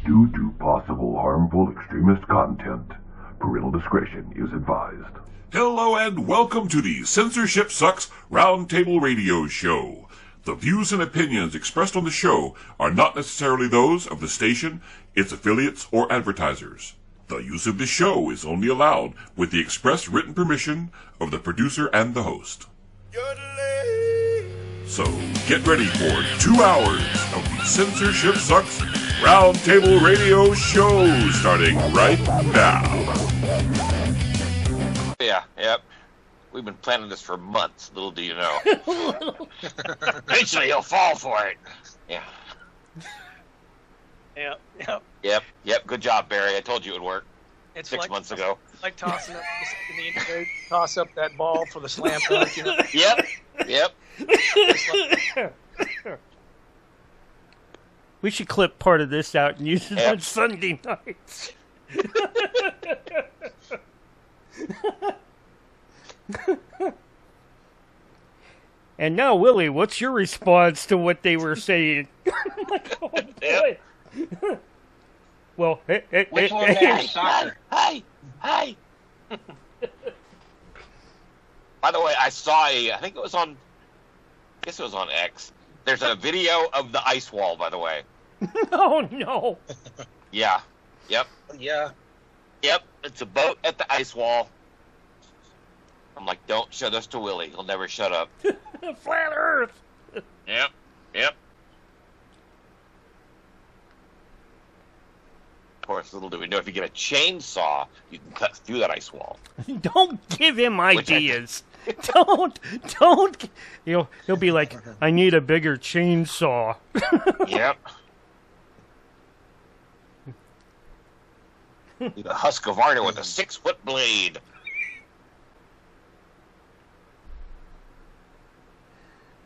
Due to possible harmful extremist content, parental discretion is advised. Hello and welcome to the Censorship Sucks Roundtable Radio Show. The views and opinions expressed on the show are not necessarily those of the station, its affiliates, or advertisers. The use of this show is only allowed with the express written permission of the producer and the host. So get ready for 2 hours of the Censorship Sucks Roundtable Radio Show starting right now. Yeah, yep. We've been planning this for months, little do you know. Eventually you'll fall for it. Yeah. Yep. Good job, Barry. I told you it would work. It's 6 months ago. Like tossing up toss up that ball for the slam dunk, you know? Yep. We should clip part of this out and use it on Sunday nights. And now, Willie, what's your response to what they were saying? Well, which one has soccer? Hey! By the way, I saw I guess it was on X. There's a video of the ice wall, by the way. Oh, no. Yeah. Yep. Yeah. Yep. It's a boat at the ice wall. I'm like, don't show this to Willie. He'll never shut up. Flat Earth. Yep. Of course, little do we know, if you get a chainsaw, you can cut through that ice wall. Don't give him ideas. Don't. He'll be like, I need a bigger chainsaw. Yep. Need a Husqvarna with a 6-foot blade.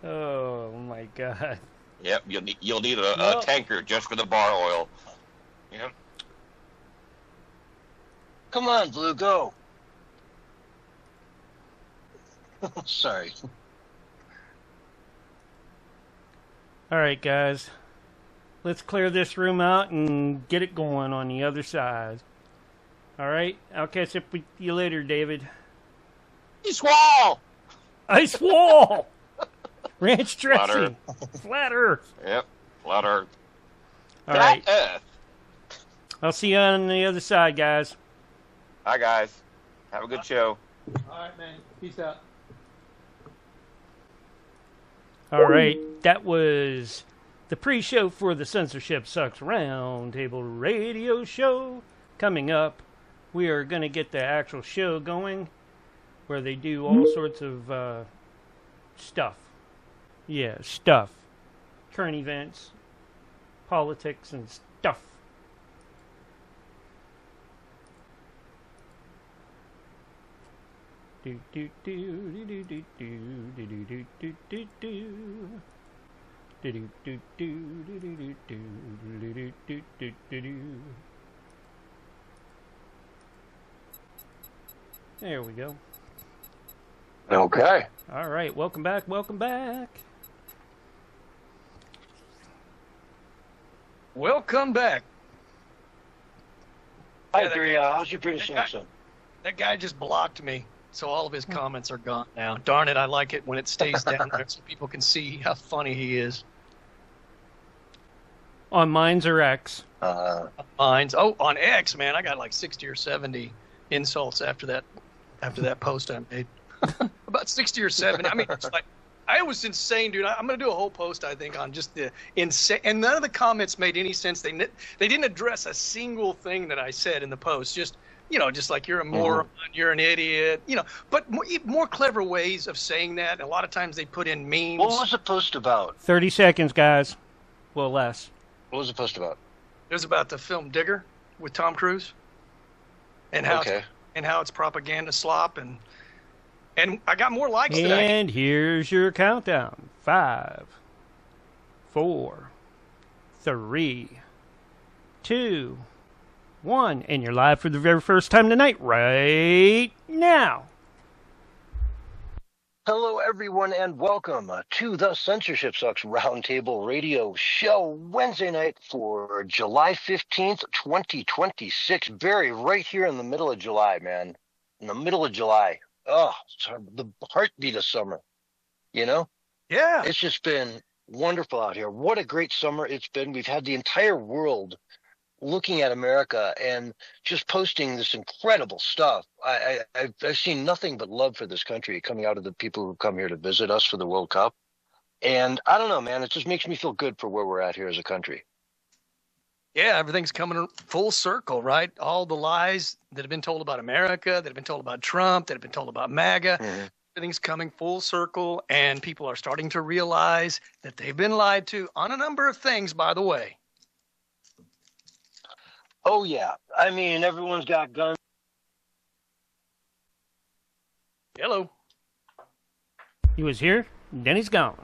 Oh my God. Yep, you'll need a tanker just for the bar oil. Yep. Come on, Blue, go. Sorry. All right, guys. Let's clear this room out and get it going on the other side. All right? I'll catch up with you later, David. Ice wall! Ice wall! Ranch dressing. Flat Earth. Yep, flat Earth. All right. Flat Earth. I'll see you on the other side, guys. Hi, guys. Have a good show. All right, man. Peace out. All right. That was the pre-show for the Censorship Sucks Roundtable Radio Show. Coming up, we are going to get the actual show going where they do all sorts of stuff. Yeah, stuff. Current events, politics, and stuff. Do do do do do do do do do do do do. Do do do do do do do do do do do. There we go. Okay. All right, welcome back. Welcome, back. Hi, Barry. How's your British accent? That guy just blocked me, so all of his comments are gone now. Darn it, I like it when it stays down there so people can see how funny he is. On Minds or X? Minds. Oh, on X, man, I got like 60 or 70 insults after that post I made. About 60 or 70. I mean, it's like, I was insane, dude. I'm going to do a whole post, I think, on just the insane. And none of the comments made any sense. They didn't address a single thing that I said in the post. Just like you're a moron, you're an idiot, But more clever ways of saying that. A lot of times they put in memes. What was the post about? 30 seconds, guys. Well, less. What was the post about? It was about the film Digger with Tom Cruise. And how it's propaganda slop and I got more likes today. And here's your countdown. 5, 4, 3, 2, 1. And you're live for the very first time tonight, right now. Hello, everyone, and welcome to the Censorship Sucks Roundtable Radio Show Wednesday night for July 15th, 2026. Very right here in the middle of July, man. In the middle of July. Oh, it's the heartbeat of summer, you know? Yeah. It's just been wonderful out here. What a great summer it's been. We've had the entire world looking at America and just posting this incredible stuff. I've seen nothing but love for this country coming out of the people who come here to visit us for the World Cup. And I don't know, man, it just makes me feel good for where we're at here as a country. Yeah, everything's coming full circle, right? All the lies that have been told about America, that have been told about Trump, that have been told about MAGA, everything's coming full circle, and people are starting to realize that they've been lied to on a number of things, by the way. Oh, yeah. I mean, everyone's got guns. Hello. He was here, then he's gone.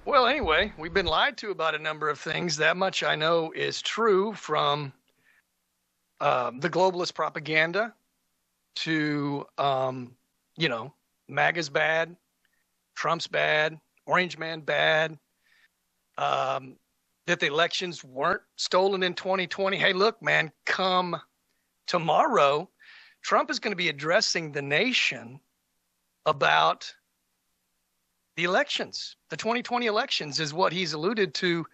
Well, anyway, we've been lied to about a number of things. That much I know is true, from the globalist propaganda to, MAGA's bad, Trump's bad, Orange Man bad, that the elections weren't stolen in 2020. Hey, look, man, come tomorrow, Trump is going to be addressing the nation about the elections. The 2020 elections is what he's alluded to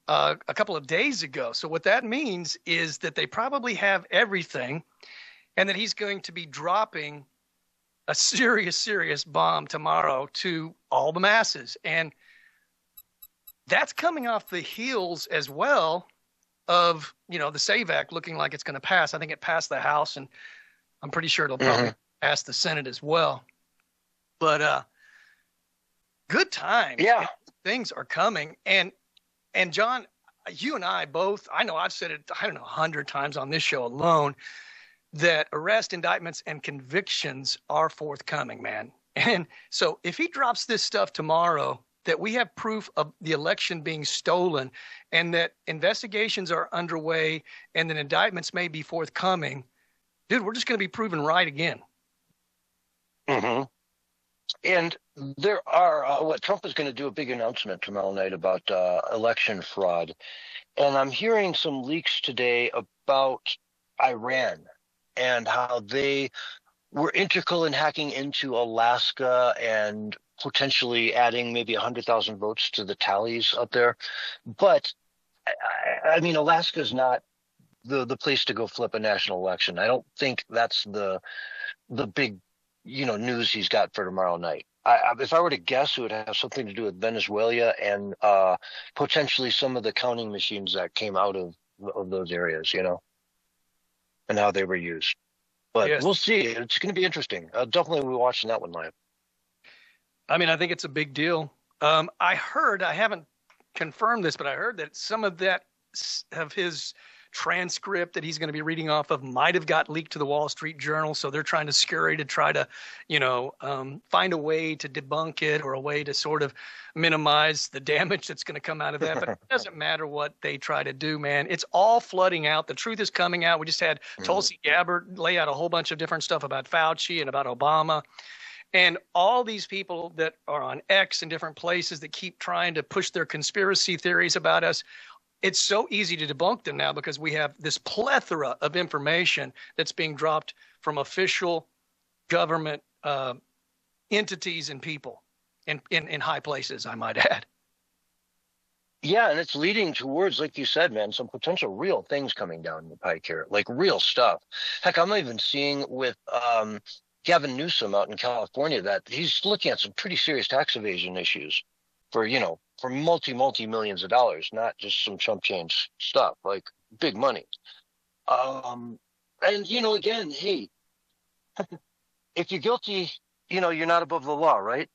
a couple of days ago. So what that means is that they probably have everything, and that he's going to be dropping a serious bomb tomorrow to all the masses. And that's coming off the heels as well of, the SAVE Act looking like it's going to pass. I think it passed the House, and I'm pretty sure it'll probably pass the Senate as well. But good time. Yeah. Things are coming. And John, you and I both, I know I've said it, 100 times on this show alone, that arrest, indictments, and convictions are forthcoming, man. And so if he drops this stuff tomorrow, that we have proof of the election being stolen, and that investigations are underway, and that indictments may be forthcoming, dude, we're just going to be proven right again. And there are, what Trump is going to do a big announcement tomorrow night about election fraud. And I'm hearing some leaks today about Iran and how they were integral in hacking into Alaska and potentially adding maybe 100,000 votes to the tallies up there. But I mean, Alaska is not the place to go flip a national election. I don't think that's the big, news he's got for tomorrow night. If I were to guess, it would have something to do with Venezuela and potentially some of the counting machines that came out of those areas, and how they were used. But Yes. We'll see. It's going to be interesting. Definitely we'll be watching that one live. I mean, I think it's a big deal. I haven't confirmed this, but I heard that some of that of his transcript that he's going to be reading off of might have got leaked to the Wall Street Journal. So they're trying to scurry to try to, find a way to debunk it, or a way to sort of minimize the damage that's going to come out of that. But it doesn't matter what they try to do, man. It's all flooding out. The truth is coming out. We just had Tulsi Gabbard lay out a whole bunch of different stuff about Fauci and about Obama. And all these people that are on X and different places that keep trying to push their conspiracy theories about us, it's so easy to debunk them now, because we have this plethora of information that's being dropped from official government entities and people in high places, I might add. Yeah, and it's leading towards, like you said, man, some potential real things coming down the pike here, like real stuff. Heck, I'm even seeing with Gavin Newsom out in California that he's looking at some pretty serious tax evasion issues for multi millions of dollars, not just some chump change stuff, like big money. And, again, hey, if you're guilty, you're not above the law, right?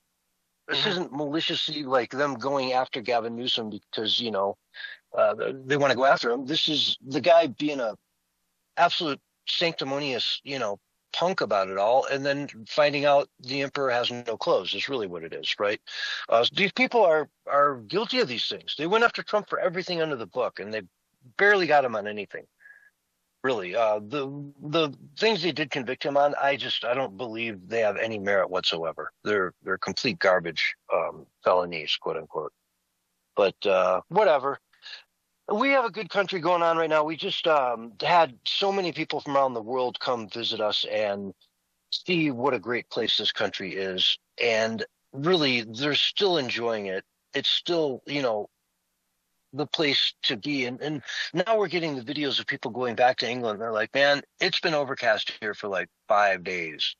This isn't maliciously like them going after Gavin Newsom because, they want to go after him. This is the guy being a absolute sanctimonious, punk about it all, and then finding out the emperor has no clothes is really what it is, right? These people are guilty of these things. They went after Trump for everything under the book, and they barely got him on anything. Really. The things they did convict him on, I don't believe they have any merit whatsoever. They're complete garbage felonies, quote unquote. But whatever. We have a good country going on right now. We just had so many people from around the world come visit us and see what a great place this country is. And really, they're still enjoying it. It's still, the place to be. And now we're getting the videos of people going back to England. They're like, man, it's been overcast here for like 5 days,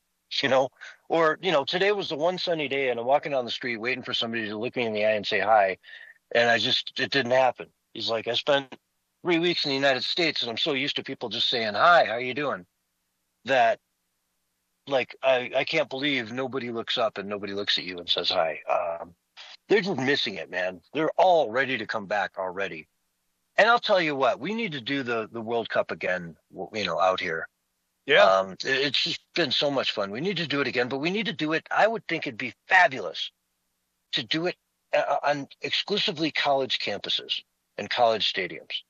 or, today was the one sunny day and I'm walking down the street waiting for somebody to look me in the eye and say hi. And it didn't happen. He's like, I spent 3 weeks in the United States and I'm so used to people just saying, hi, how you doing? That like, I can't believe nobody looks up and nobody looks at you and says hi. They're just missing it, man. They're all ready to come back already. And I'll tell you what, we need to do the World Cup again, out here. Yeah. It's just been so much fun. We need to do it again, but we need to do it. I would think it'd be fabulous to do it on exclusively college campuses and college stadiums.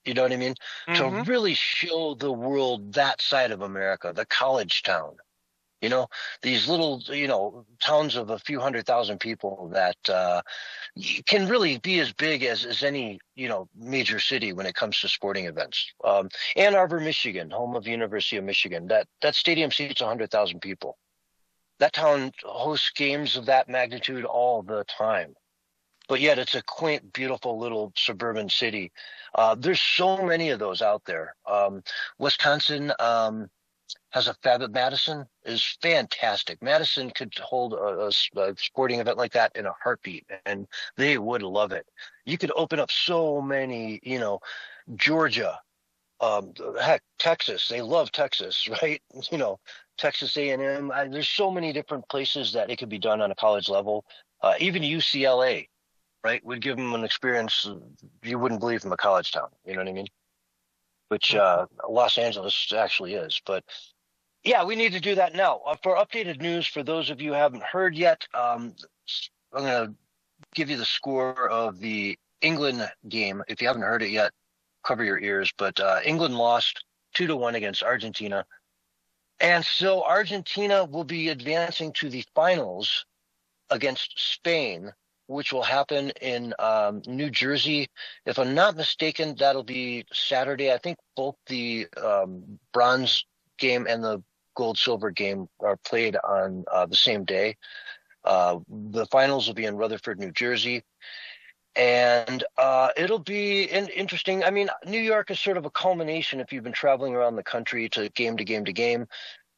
You know what I mean? Mm-hmm. To really show the world that side of America, the college town. These little, towns of a few 100,000 people that can really be as big as any, major city when it comes to sporting events. Ann Arbor, Michigan, home of the University of Michigan, that stadium seats 100,000 people. That town hosts games of that magnitude all the time. But yet it's a quaint, beautiful little suburban city. There's so many of those out there. Wisconsin has Madison is fantastic. Madison could hold a sporting event like that in a heartbeat, and they would love it. You could open up so many, Georgia, heck, Texas. They love Texas, right? Texas A&M. There's so many different places that it could be done on a college level. Even UCLA, right, would give them an experience you wouldn't believe from a college town. You know what I mean? Which Los Angeles actually is. But yeah, we need to do that now. For updated news, for those of you who haven't heard yet, I'm going to give you the score of the England game. If you haven't heard it yet, cover your ears. But England lost 2-1 against Argentina. And so Argentina will be advancing to the finals against Spain, which will happen in New Jersey. If I'm not mistaken, that'll be Saturday. I think both the bronze game and the gold-silver game are played on the same day. The finals will be in Rutherford, New Jersey. And it'll be interesting. I mean, New York is sort of a culmination if you've been traveling around the country to game to game to game.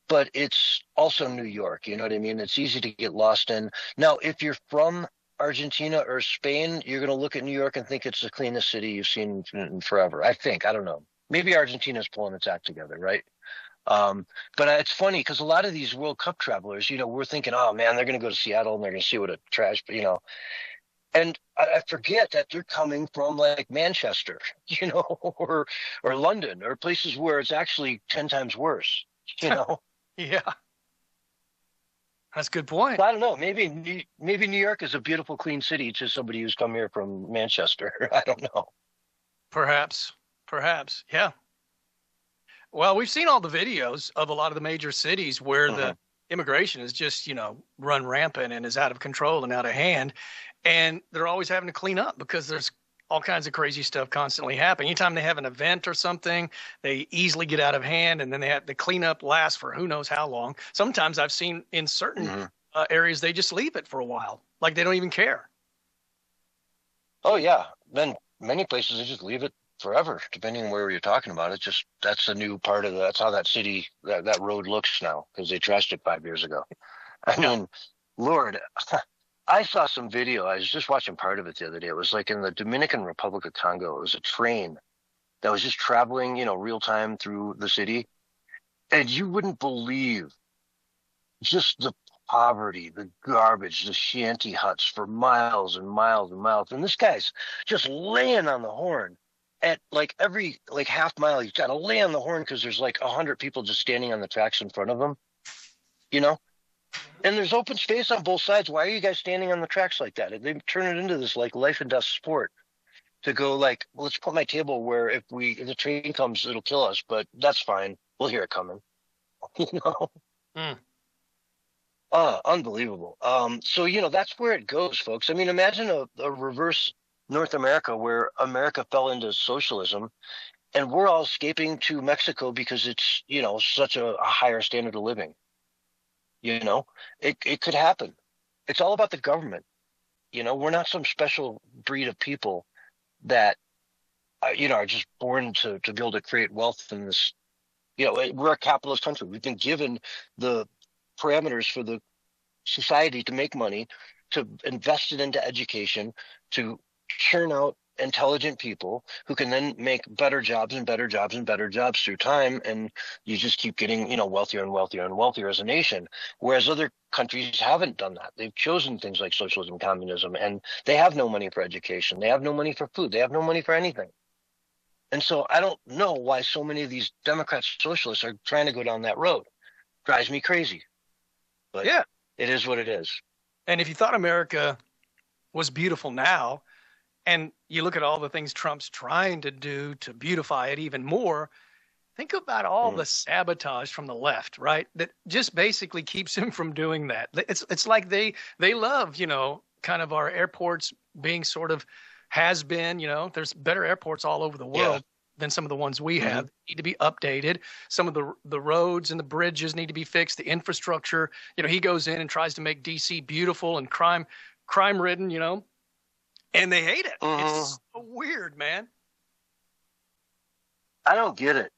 But it's also New York, you know what I mean? It's easy to get lost in. Now, if you're from Argentina or Spain, you're going to look at New York and think it's the cleanest city you've seen in forever. I think. I don't know. Maybe Argentina's pulling its act together, right? But it's funny because a lot of these World Cup travelers, we're thinking, oh, man, they're going to go to Seattle and they're going to see what a trash, And I forget that they're coming from like Manchester, or London or places where it's actually 10 times worse, Yeah. That's a good point. I don't know. Maybe New York is a beautiful, clean city to somebody who's come here from Manchester. I don't know. Perhaps. Yeah. Well, we've seen all the videos of a lot of the major cities where the immigration is just, run rampant and is out of control and out of hand. And they're always having to clean up because there's all kinds of crazy stuff constantly happening. Anytime they have an event or something, they easily get out of hand, and then the cleanup lasts for who knows how long. Sometimes I've seen in certain areas, they just leave it for a while. Like they don't even care. Oh, yeah. Then many places, they just leave it forever, depending on where you're talking about. It's just, that's a new part of that's how that city, that road looks now, because they trashed it 5 years ago. I mean, Lord, I saw some video. I was just watching part of it the other day. It was like in the Dominican Republic of Congo. It was a train that was just traveling, real time through the city. And you wouldn't believe just the poverty, the garbage, the shanty huts for miles and miles and miles. And this guy's just laying on the horn at like every half mile. He's got to lay on the horn because there's like 100 people just standing on the tracks in front of him, And there's open space on both sides. Why are you guys standing on the tracks like that? They turn it into this like life and death sport. to go like, well, let's put my table where if the train comes, it'll kill us, but that's fine. We'll hear it coming. You know? Mm. Unbelievable. So, that's where it goes, folks. I mean, imagine a reverse North America where America fell into socialism and we're all escaping to Mexico because it's, such a higher standard of living. It could happen. It's all about the government. We're not some special breed of people that, are just born to be able to create wealth in this. We're a capitalist country. We've been given the parameters for the society to make money, to invest it into education, to churn out intelligent people who can then make better jobs and better jobs and better jobs through time. And you just keep getting, wealthier and wealthier and wealthier as a nation. Whereas other countries haven't done that. They've chosen things like socialism, communism, and they have no money for education. They have no money for food. They have no money for anything. And so I don't know why so many of these Democrat socialists are trying to go down that road. Drives me crazy. But Yeah. It is what it is. And if you thought America was beautiful now, and you look at all the things Trump's trying to do to beautify it even more, think about all the sabotage from the left, right? That just basically keeps him from doing that. It's like they love, kind of our airports being sort of has been, there's better airports all over the world than some of the ones we have. Need to be updated. Some of the roads and the bridges need to be fixed. The infrastructure, he goes in and tries to make DC beautiful and crime ridden, and they hate it. It's so weird, man. I don't get it.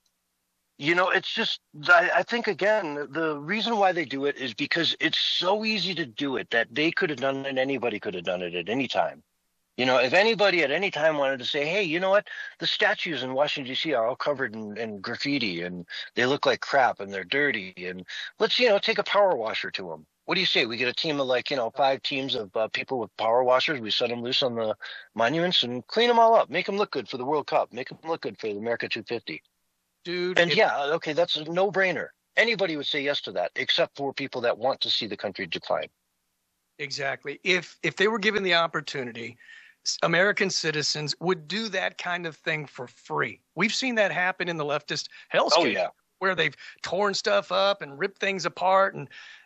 It's just, I think, again, the reason why they do it is because it's so easy to do it that they could have done it, anybody could have done it at any time. If anybody at any time wanted to say, hey, you know what? The statues in Washington, D.C. are all covered in graffiti and they look like crap and they're dirty. And let's, take a power washer to them. What do you say? We get a team of 5 teams of people with power washers. We set them loose on the monuments and clean them all up. Make them look good for the World Cup. Make them look good for the America 250. Dude. And okay, that's a no-brainer. Anybody would say yes to that, except for people that want to see the country decline. Exactly. If they were given the opportunity, American citizens would do that kind of thing for free. We've seen that happen in the leftist hellscape, where they've torn stuff up and ripped things apart,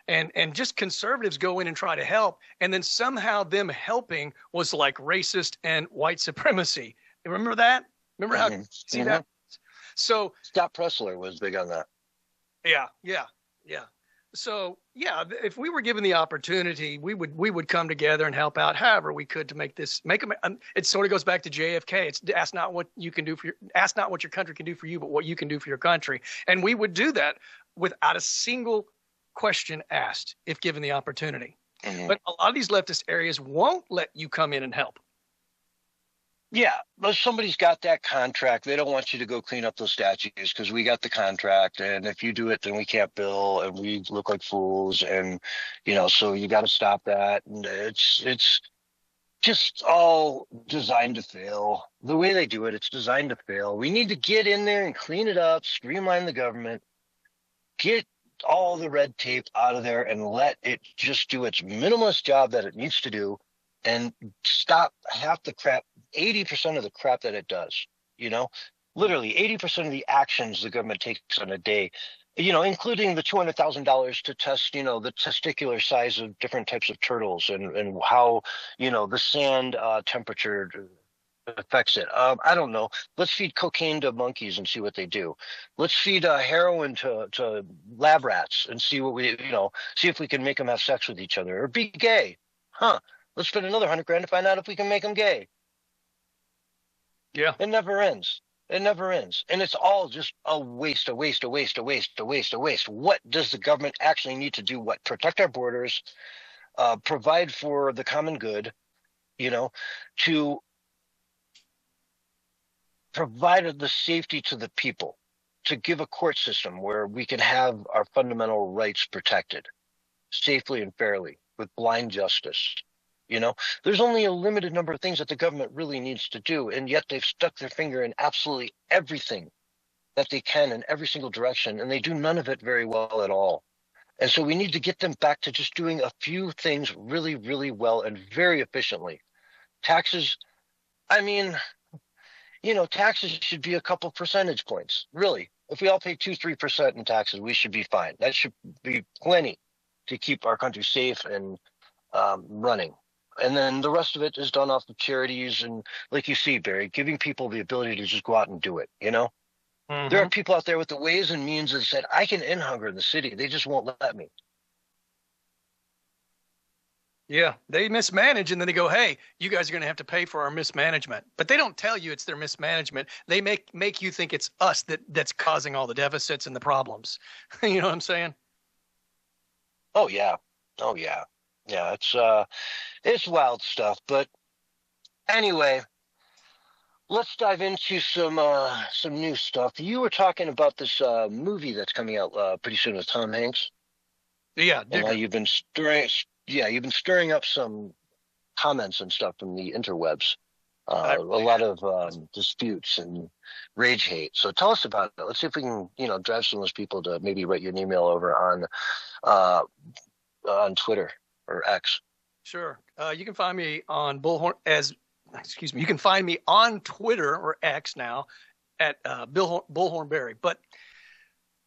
and just conservatives go in and try to help, and then somehow them helping was like racist and white supremacy. Remember that? Remember how you see that? So Scott Pressler was big on that. Yeah. So if we were given the opportunity, we would come together and help out however we could to make them. It sort of goes back to JFK. It's ask not what you can do ask not what your country can do for you, but what you can do for your country. And we would do that without a single question asked if given the opportunity. But a lot of these leftist areas won't let you come in and help. Yeah, but somebody's got that contract. They don't want you to go clean up those statues because we got the contract. And if you do it, then we can't bill and we look like fools. And, so you got to stop that. And it's just all designed to fail. The way they do it, it's designed to fail. We need to get in there and clean it up, streamline the government, get all the red tape out of there and let it just do its minimalist job that it needs to do. And stop half the crap, 80% of the crap that it does, literally 80% of the actions the government takes on a day, including the $200,000 to test, the testicular size of different types of turtles and how, the sand temperature affects it. I don't know. Let's feed cocaine to monkeys and see what they do. Let's feed heroin to lab rats and see see if we can make them have sex with each other or be gay. Let's spend another $100,000 to find out if we can make them gay. Yeah. It never ends. And it's all just a waste. What does the government actually need to do? Protect our borders, provide for the common good, to provide the safety to the people, to give a court system where we can have our fundamental rights protected safely and fairly with blind justice. There's only a limited number of things that the government really needs to do, and yet they've stuck their finger in absolutely everything that they can in every single direction, and they do none of it very well at all. And so we need to get them back to just doing a few things really, really well and very efficiently. Taxes, I mean, taxes should be a couple percentage points. Really, if we all pay 2-3% in taxes, we should be fine. That should be plenty to keep our country safe and running. And then the rest of it is done off of charities and, like you see, Barry, giving people the ability to just go out and do it. There are people out there with the ways and means that said, I can end hunger in the city. They just won't let me. Yeah, they mismanage, and then they go, hey, you guys are going to have to pay for our mismanagement. But they don't tell you it's their mismanagement. They make you think it's us that's causing all the deficits and the problems. You know what I'm saying? Oh, yeah. Oh, yeah. Yeah, it's wild stuff. But anyway, let's dive into some new stuff. You were talking about this movie that's coming out pretty soon with Tom Hanks. Yeah, and how you've been stirring up some comments and stuff from the interwebs. A lot of disputes and rage hate. So tell us about it. Let's see if we can, drive some of those people to maybe write you an email over on Twitter or X. Sure. You can find me on you can find me on Twitter or X now at Bullhorn Barry. But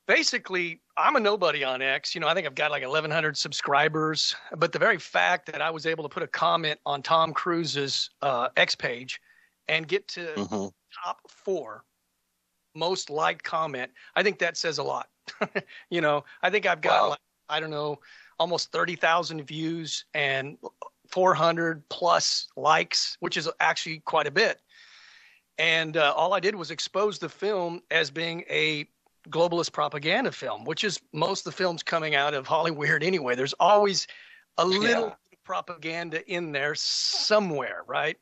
basically, I'm a nobody on X. I think I've got like 1,100 subscribers. But the very fact that I was able to put a comment on Tom Cruise's X page and get to top 4 most liked comment, I think that says a lot. I think I've got almost 30,000 views and 400 plus likes, which is actually quite a bit. And all I did was expose the film as being a globalist propaganda film, which is most of the films coming out of Hollywood anyway. There's always a little propaganda in there somewhere, right?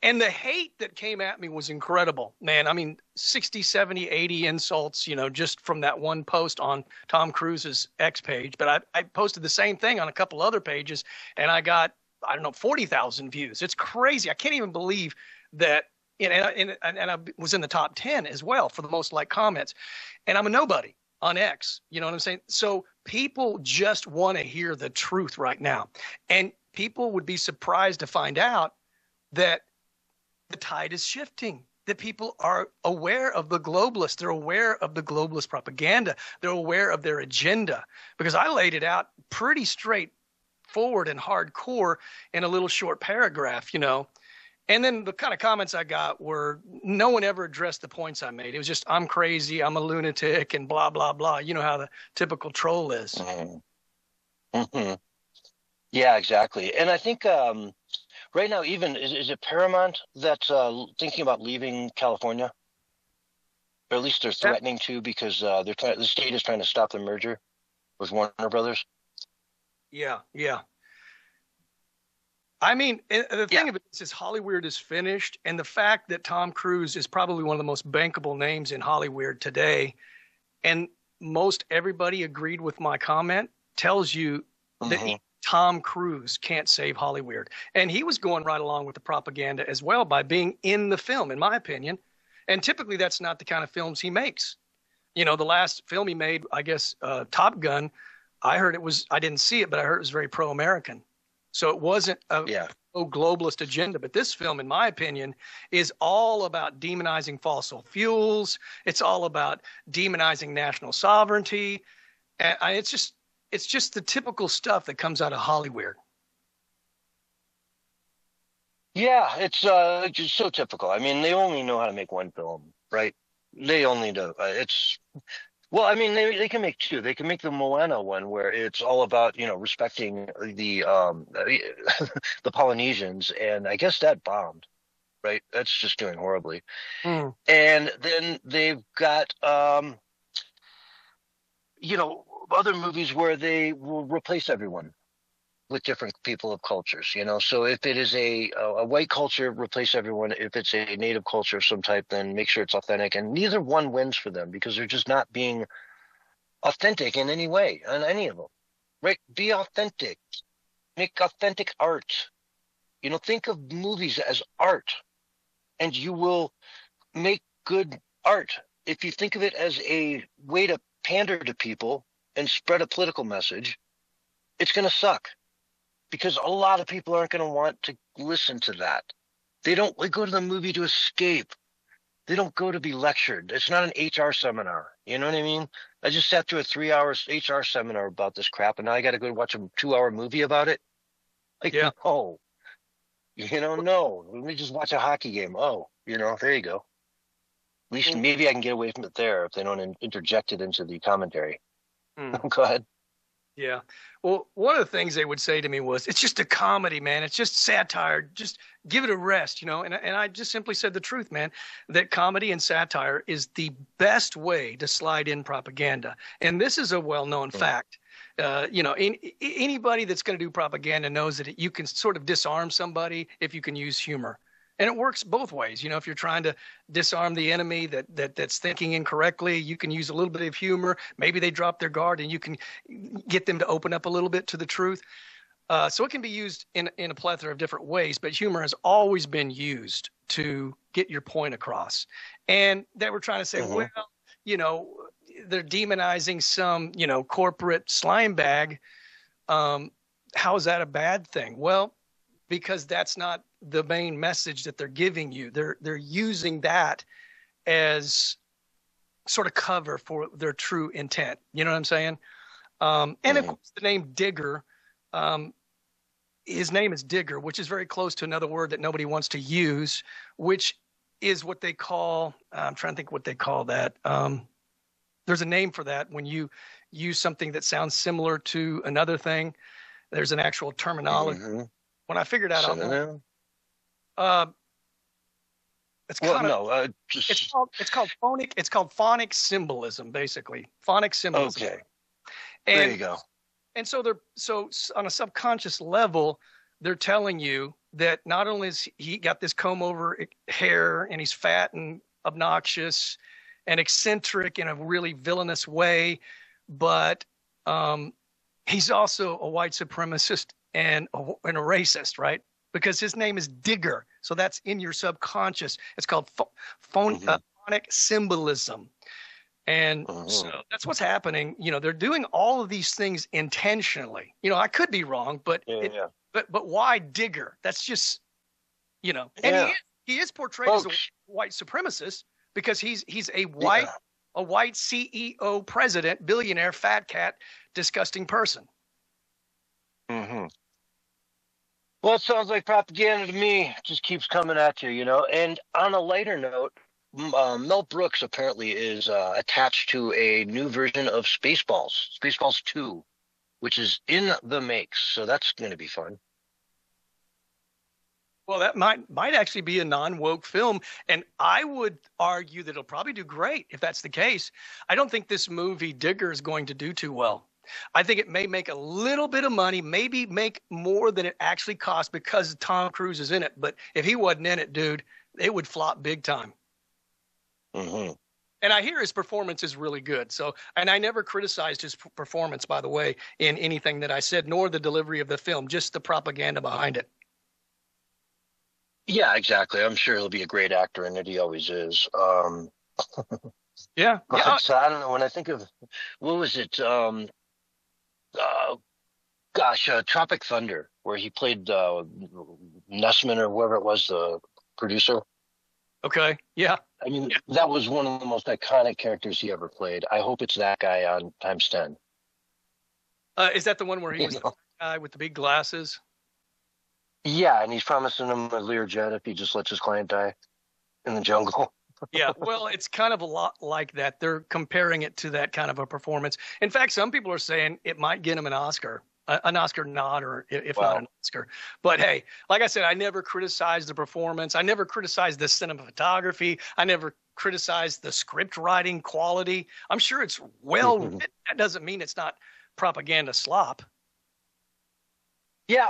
And the hate that came at me was incredible, man. I mean, 60, 70, 80 insults, just from that one post on Tom Cruise's X page. But I posted the same thing on a couple other pages, and I got, 40,000 views. It's crazy. I can't even believe that. And I was in the top 10 as well for the most liked comments. And I'm a nobody on X. You know what I'm saying? So people just want to hear the truth right now. And people would be surprised to find out that the tide is shifting, that people are aware of the globalists. They're aware of the globalist propaganda. They're aware of their agenda, because I laid it out pretty straightforward and hardcore in a little short paragraph, And then the kind of comments I got were, no one ever addressed the points I made. It was just, I'm crazy, I'm a lunatic, and blah, blah, blah. You know how the typical troll is. Mm-hmm. Yeah, exactly. And I think right now, even, is it Paramount that's thinking about leaving California? Or at least they're threatening to, because the state is trying to stop the merger with Warner Brothers. Yeah. I mean, the thing of it is Hollywood is finished, and the fact that Tom Cruise is probably one of the most bankable names in Hollywood today, and most everybody agreed with my comment, tells you that Tom Cruise can't save Hollywood. And he was going right along with the propaganda as well by being in the film, in my opinion. And typically that's not the kind of films he makes. The last film he made, I guess, Top Gun, I didn't see it, but I heard it was very pro-American. So it wasn't a globalist agenda. But this film, in my opinion, is all about demonizing fossil fuels. It's all about demonizing national sovereignty. And it's just the typical stuff that comes out of Hollywood. Yeah, it's just so typical. I mean, they only know how to make one film, right? They only know. Well, I mean, they can make 2. They can make the Moana one, where it's all about, respecting the the Polynesians, and I guess that bombed, right? That's just doing horribly. And then they've got other movies where they will replace everyone with different people of cultures, So if it is a white culture, replace everyone. If it's a native culture of some type, then make sure it's authentic. And neither one wins for them, because they're just not being authentic in any way, on any of them, right? Be authentic. Make authentic art. Think of movies as art, and you will make good art. If you think of it as a way to pander to people and spread a political message, it's going to suck. Because a lot of people aren't going to want to listen to that. They go to the movie to escape. They don't go to be lectured. It's not an HR seminar. You know what I mean? I just sat through a 3-hour HR seminar about this crap, and now I got to go watch a 2-hour movie about it. Like, Yeah. no. No. Let me just watch a hockey game. Oh, there you go. At least maybe I can get away from it there if they don't interject it into the commentary. Go ahead. Yeah. Well, one of the things they would say to me was, it's just a comedy, man. It's just satire. Just give it a rest, And I just simply said the truth, man, that comedy and satire is the best way to slide in propaganda. And this is a well-known fact. Anybody that's going to do propaganda knows that you can sort of disarm somebody if you can use humor. And it works both ways. If you're trying to disarm the enemy that's thinking incorrectly, you can use a little bit of humor. Maybe they drop their guard and you can get them to open up a little bit to the truth. So it can be used in a plethora of different ways, but humor has always been used to get your point across. And they were trying to say, well, they're demonizing some, corporate slime bag. How is that a bad thing? Well, because that's not the main message that they're giving you. They're using that as sort of cover for their true intent. You know what I'm saying? And of course, the name Digger, his name is Digger, which is very close to another word that nobody wants to use, which is what they call, I'm trying to think what they call that. There's a name for that when you use something that sounds similar to another thing. There's an actual terminology. When I figured out, it's called phonic symbolism, basically. Phonic symbolism. Okay. There you go. And so on a subconscious level, they're telling you that not only is he got this comb over hair and he's fat and obnoxious and eccentric in a really villainous way, but he's also a white supremacist and a racist, right? Because his name is Digger. So that's in your subconscious. It's called phonic symbolism. And so that's what's happening. They're doing all of these things intentionally. I could be wrong, but but why Digger? That's just, and he is portrayed as a white supremacist because he's a white CEO, president, billionaire, fat cat, disgusting person. Well, it sounds like propaganda to me. It just keeps coming at you, And on a lighter note, Mel Brooks apparently is attached to a new version of Spaceballs 2, which is in the makes. So that's going to be fun. Well, that might actually be a non-woke film, and I would argue that it'll probably do great if that's the case. I don't think this movie Digger is going to do too well. I think it may make a little bit of money, maybe make more than it actually cost because Tom Cruise is in it. But if he wasn't in it, dude, it would flop big time. And I hear his performance is really good. And I never criticized his performance, by the way, in anything that I said, nor the delivery of the film, just the propaganda behind it. Yeah, exactly. I'm sure he'll be a great actor in it. He always is. Yeah. But, I don't know. When I think of, what was it? Tropic Thunder, where he played Nussman or whoever it was, the producer. Okay, yeah. I mean, that was one of the most iconic characters he ever played. I hope it's that guy on times 10. Is that the one where he was the guy with the big glasses? Yeah, and he's promising him a Learjet if he just lets his client die in the jungle. Yeah, well, it's kind of a lot like that. They're comparing it to that kind of a performance. In fact, some people are saying it might get him an Oscar nod, or if not an Oscar. But hey, like I said, I never criticized the performance. I never criticized the cinematography. I never criticized the script writing quality. I'm sure it's well written. That doesn't mean it's not propaganda slop. Yeah,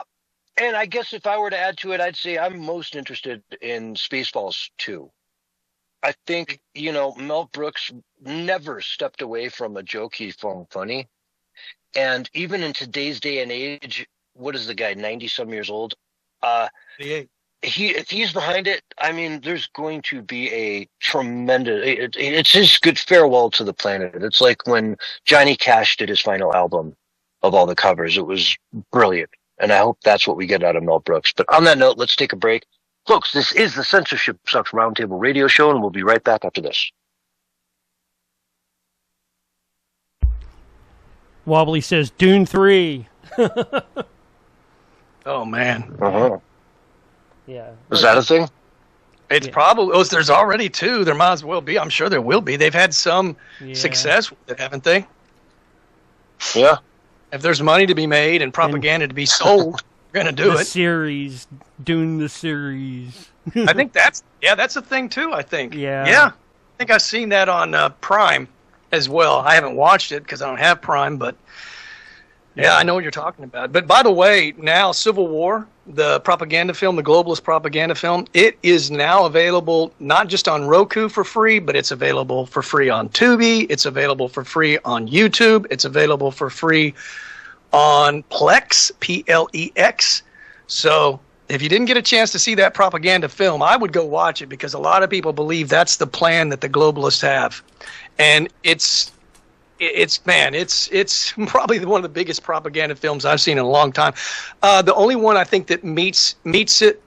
and I guess if I were to add to it, I'd say I'm most interested in Spaceballs 2. I think, Mel Brooks never stepped away from a joke he found funny. And even in today's day and age, what is the guy, 90-some years old? If he's behind it, I mean, there's going to be a tremendous, it's his good farewell to the planet. It's like when Johnny Cash did his final album of all the covers. It was brilliant. And I hope that's what we get out of Mel Brooks. But on that note, let's take a break. Folks, this is the Censorship Sucks Roundtable Radio Show, and we'll be right back after this. Wobbly says Dune 3. Oh man. Yeah. Is that a thing? It's probably. Oh, there's already 2. There might as well be. I'm sure there will be. They've had some success with it, haven't they? Yeah. If there's money to be made and propaganda to be sold, we're gonna do the it. Series, Dune the series. I think that's a thing too. I think. Yeah. I think I've seen that on Prime as well. I haven't watched it because I don't have Prime, but yeah, I know what you're talking about. But by the way, now Civil War, the propaganda film, the globalist propaganda film, it is now available not just on Roku for free, but it's available for free on Tubi. It's available for free on YouTube. It's available for free on Plex, Plex. So if you didn't get a chance to see that propaganda film, I would go watch it because a lot of people believe that's the plan that the globalists have. And it's probably one of the biggest propaganda films I've seen in a long time. The only one I think that meets it,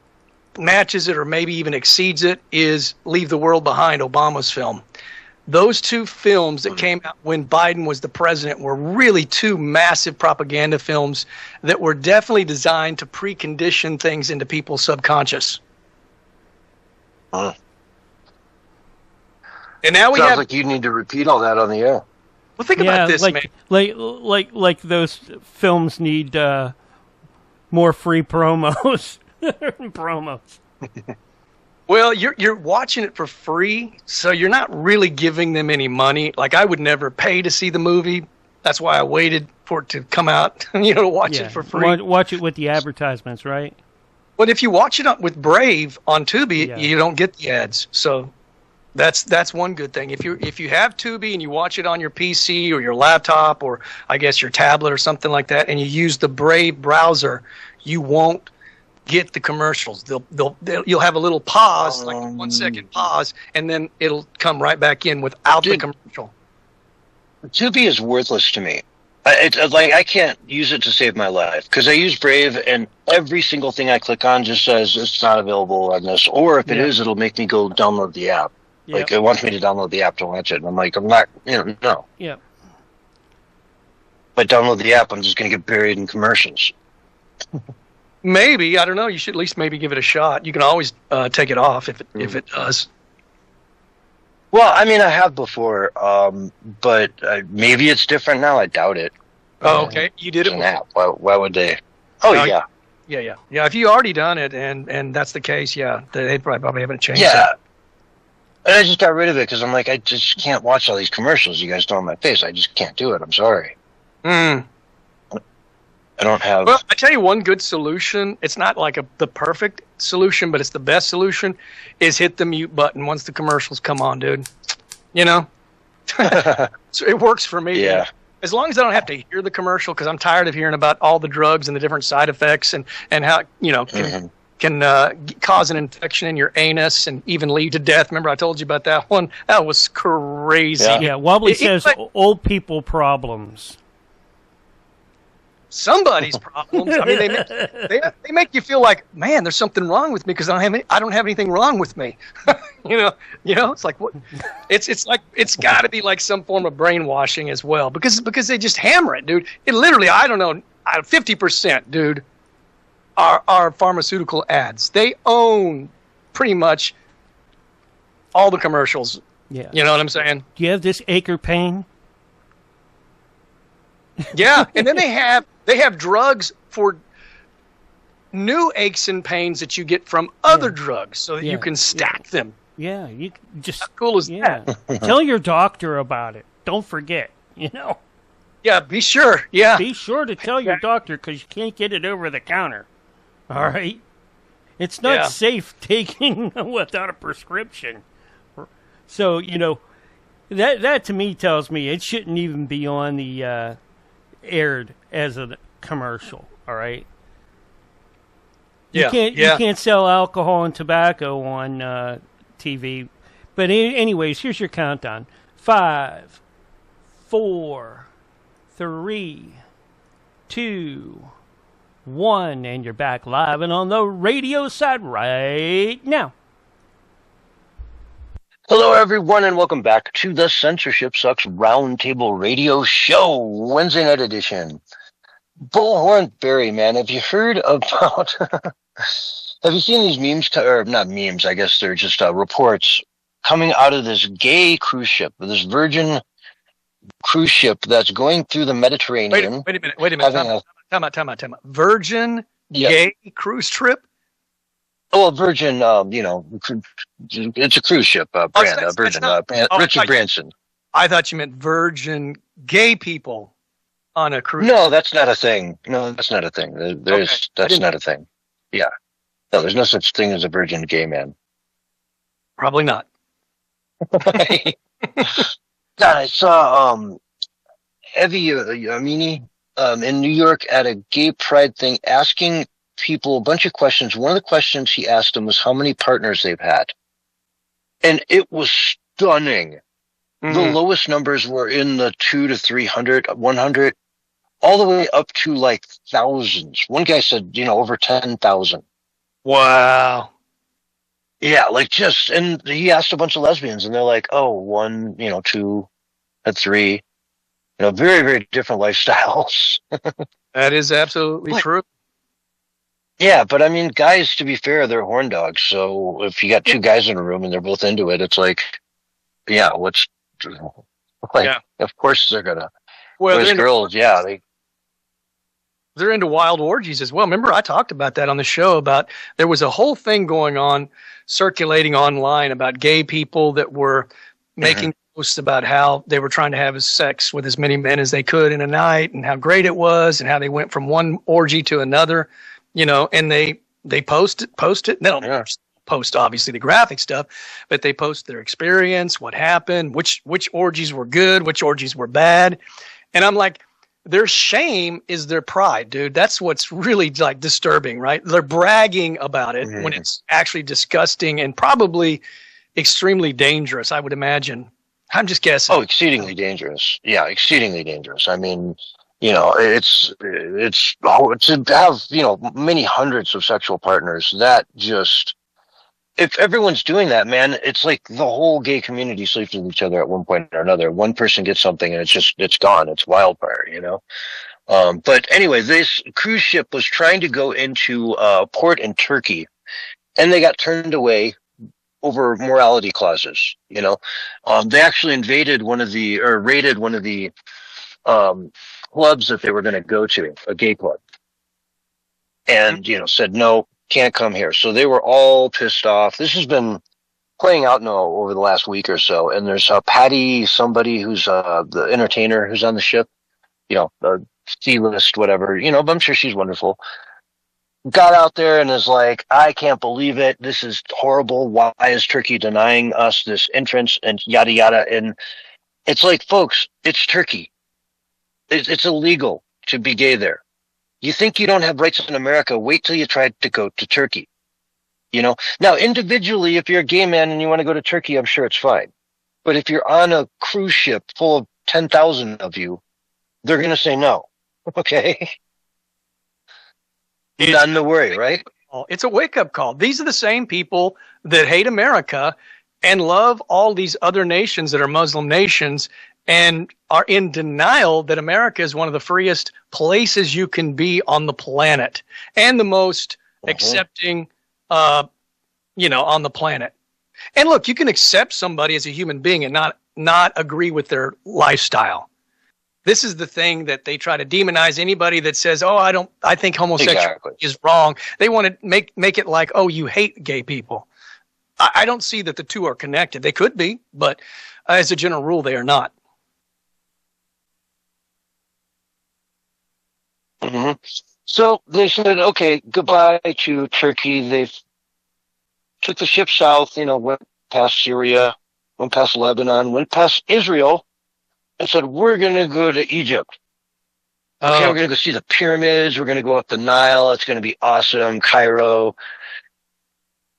matches it, or maybe even exceeds it is Leave the World Behind, Obama's film. Those 2 films that came out when Biden was the president were really 2 massive propaganda films that were definitely designed to precondition things into people's subconscious. And now we Sounds like you need to repeat all that on the air. Well, think about this, man. Like those films need more free promos. Well, you're watching it for free, so you're not really giving them any money. Like, I would never pay to see the movie. That's why I waited for it to come out, to watch it for free. Watch it with the advertisements, right? But if you watch it with Brave on Tubi, you don't get the ads. So that's one good thing. If you have Tubi and you watch it on your PC or your laptop or I guess your tablet or something like that, and you use the Brave browser, you won't get the commercials. You'll have a little pause, like a 1 second pause, and then it'll come right back in without the commercial. Tubi is worthless to me. It's like I can't use it to save my life because I use Brave, and every single thing I click on just says it's not available on this, or if it is, it'll make me go download the app. Yep. Like, it wants me to download the app to watch it, and I'm like, I'm not, no. Yeah. If I download the app, I'm just going to get buried in commercials. Maybe, I don't know. You should at least maybe give it a shot. You can always take it off if it does. Well, I mean, I have before, but maybe it's different now. I doubt it. Oh, okay. You did it before. App. Why would they? Oh, yeah. Yeah. If you already done it and that's the case, they probably haven't changed it. Yeah. And I just got rid of it because I'm like, I just can't watch all these commercials you guys throw in my face. I just can't do it. I'm sorry. I don't have... Well, I tell you one good solution. It's not like the perfect solution, but it's the best solution, is hit the mute button once the commercials come on, dude. So it works for me. Yeah. As long as I don't have to hear the commercial, because I'm tired of hearing about all the drugs and the different side effects and how, can cause an infection in your anus and even lead to death. Remember I told you about that one? That was crazy. Yeah, Wobbly says old people problems. Somebody's problems. I mean, they make you feel like, man, there's something wrong with me because I don't have anything wrong with me. It's like what? It's like it's got to be like some form of brainwashing as well because they just hammer it, dude. It literally, I don't know, 50%, dude, are pharmaceutical ads. They own pretty much all the commercials. Yeah, you know what I'm saying? Do you have this ache or pain? Yeah, and then they have drugs for new aches and pains that you get from other drugs, so that you can stack them. Yeah, you just how cool is that? Tell your doctor about it. Don't forget. Yeah, be sure. Yeah, be sure to tell your doctor because you can't get it over the counter. All right, it's not safe taking without a prescription. So that to me tells me it shouldn't even be on the aired as a commercial. All right. You can't sell alcohol and tobacco on TV. But anyways, here's your countdown: 5, 4, 3, 2, 1, and you're back live and on the radio side right now. Hello, everyone, and welcome back to the Censorship Sucks Roundtable Radio Show, Wednesday night edition. Bullhorn Barry, man, have you heard about... have you seen these memes, or not memes, I guess they're just reports coming out of this gay cruise ship, this virgin cruise ship that's going through the Mediterranean. Wait a minute. Time out. Virgin gay cruise trip? Well, Virgin, it's a cruise ship brand, Virgin, Richard Branson. I thought you meant virgin gay people on a cruise. No, that's not a thing. That's not a thing. That's not a thing. Yeah. No, there's no such thing as a virgin gay man. Probably not. God, I saw Evie Amini in New York at a gay pride thing asking people a bunch of questions. One of the questions he asked them was how many partners they've had. And it was stunning. Mm-hmm. The lowest numbers were in the 200 to 300, 100, all the way up to like thousands. One guy said, over 10,000. Wow. Yeah, and he asked a bunch of lesbians and they're like, oh, 1, 2, 3, very, very different lifestyles. That is absolutely true. Yeah, but I mean, guys, to be fair, they're horn dogs. So if you got two guys in a room and they're both into it, it's like, of course they're gonna. Well, whereas girls, they're into wild orgies as well. Remember, I talked about that on the show about there was a whole thing going on, circulating online about gay people that were making posts about how they were trying to have sex with as many men as they could in a night and how great it was and how they went from one orgy to another. And they post it. They don't post obviously the graphic stuff, but they post their experience, what happened, which orgies were good, which orgies were bad. And I'm like, their shame is their pride, dude. That's what's really like disturbing, right? They're bragging about it when it's actually disgusting and probably extremely dangerous, I would imagine. I'm just guessing. Oh, exceedingly dangerous. Yeah, exceedingly dangerous. I mean, it's to have, many hundreds of sexual partners. That just, if everyone's doing that, man, it's like the whole gay community sleeps with each other at one point or another. One person gets something and it's gone. It's wildfire, But anyway, this cruise ship was trying to go into a port in Turkey and they got turned away over morality clauses, They actually raided one of the clubs that they were going to go to, a gay club, and said no, can't come here. So they were all pissed off. This has been playing out now over the last week or so. And there's Patty, somebody who's the entertainer who's on the ship, the C-list, whatever. But I'm sure she's wonderful. Got out there and is like, I can't believe it. This is horrible. Why is Turkey denying us this entrance and yada yada? And it's like, folks, it's Turkey. It's illegal to be gay there. You think you don't have rights in America? Wait till you try to go to Turkey. Now individually, if you're a gay man and you want to go to Turkey, I'm sure it's fine. But if you're on a cruise ship full of 10,000 of you, they're going to say no. Okay. None to worry, right? It's a wake-up call. These are the same people that hate America and love all these other nations that are Muslim nations and are in denial that America is one of the freest places you can be on the planet and the most accepting, on the planet. And look, you can accept somebody as a human being and not agree with their lifestyle. This is the thing that they try to demonize anybody that says, "Oh, I think homosexuality is wrong." They want to make it like, "Oh, you hate gay people." I don't see that the two are connected. They could be, but as a general rule, they are not. Mm-hmm. So they said, okay, goodbye to Turkey. They took the ship south, went past Syria, went past Lebanon, went past Israel, and said, we're going to go to Egypt. Okay, we're going to go see the pyramids. We're going to go up the Nile. It's going to be awesome. Cairo.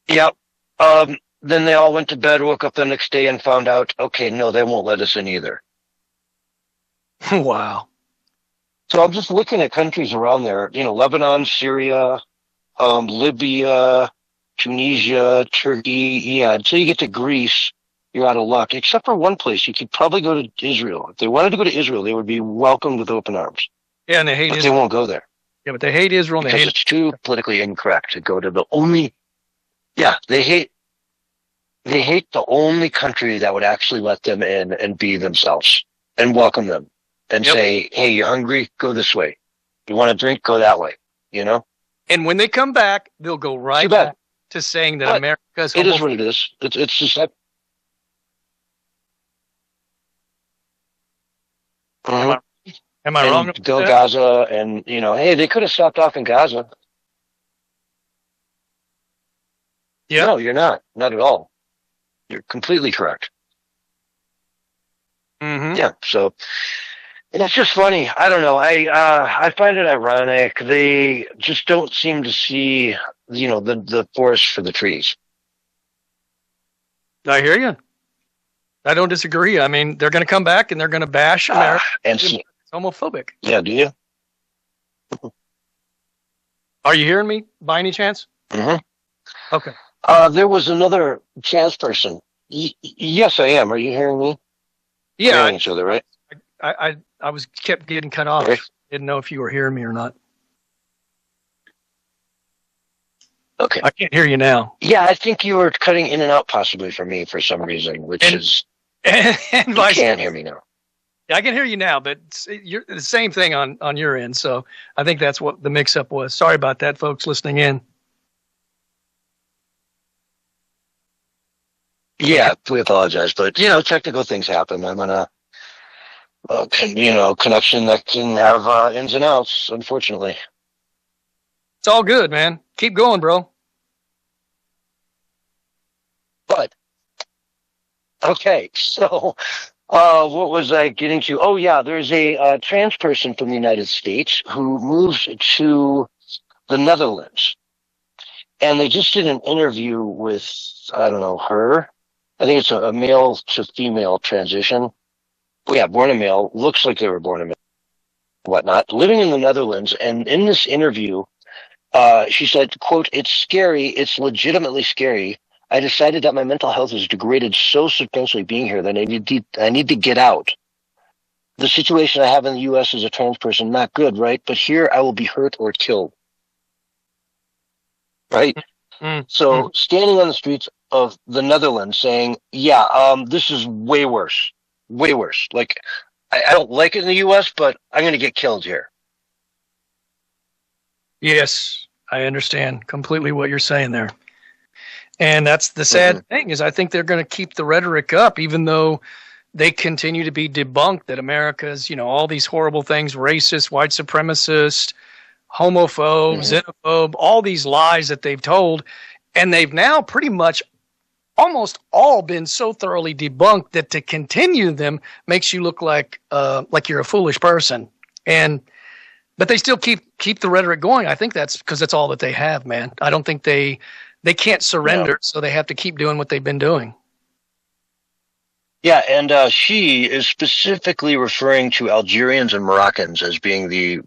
Yep. Then they all went to bed, woke up the next day and found out, okay, no, they won't let us in either. Wow. So I'm just looking at countries around there, Lebanon, Syria, Libya, Tunisia, Turkey. Yeah, until you get to Greece, you're out of luck. Except for one place, you could probably go to Israel. If they wanted to go to Israel, they would be welcomed with open arms. Yeah, and they hate But Israel. they won't go there. Yeah, but they hate Israel. And they Because hate it's too politically incorrect to go to the only. Yeah, they hate the only country that would actually let them in and be themselves and welcome them and say, "Hey, you're hungry? Go this way. You want a drink? Go that way." And when they come back, they'll go right back to saying that But America's. it is what it is. It's just that. Mhm. Am I wrong? Go Gaza, and hey, they could have stopped off in Gaza. Yeah. No, you're not at all. You're completely correct. Mm-hmm. Yeah. So, and it's just funny. I don't know. I find it ironic. They just don't seem to see the forest for the trees. I hear you. I don't disagree. I mean, they're going to come back and they're going to bash America. And It's homophobic. yeah, do you? Are you hearing me by any chance? Mm-hmm. Okay. There was another trans person. Yes, I am. Are you hearing me? We're Yeah. hearing each other, right? I was kept getting cut off. Okay. Didn't know if you were hearing me or not. Okay. I can't hear you now. Yeah, I think you were cutting in and out possibly for me for some reason, which is And you vice can't hear me now. I can hear you now, but you're the same thing on your end. So I think that's what the mix-up was. Sorry about that, folks listening in. Yeah, we apologize, but technical things happen. I'm on a connection that can have ins and outs, unfortunately. It's all good, man. Keep going, bro. But okay, so what was I getting to? Oh yeah, there's a trans person from the United States who moves to the Netherlands, and they just did an interview with I don't know her. I think it's a male to female transition. Yeah, born a male, looks like they were born a male, whatnot. Living in the Netherlands, and in this interview, she said, quote, "It's scary. It's legitimately scary. I decided that my mental health is degraded so substantially being here that I need to get out. The situation I have in the U.S. as a trans person, not good, right? But here I will be hurt or killed." Right? So standing on the streets of the Netherlands saying, this is way worse. Way worse. Like, I don't like it in the U.S., but I'm going to get killed here. Yes, I understand completely what you're saying there. And that's the sad thing is I think they're going to keep the rhetoric up, even though they continue to be debunked that America's, all these horrible things, racist, white supremacist, homophobe, xenophobe, all these lies that they've told. And they've now pretty much almost all been so thoroughly debunked that to continue them makes you look like you're a foolish person. But they still keep the rhetoric going. I think that's because that's all that they have, man. I don't think they can't surrender, so they have to keep doing what they've been doing. Yeah, and she is specifically referring to Algerians and Moroccans as being the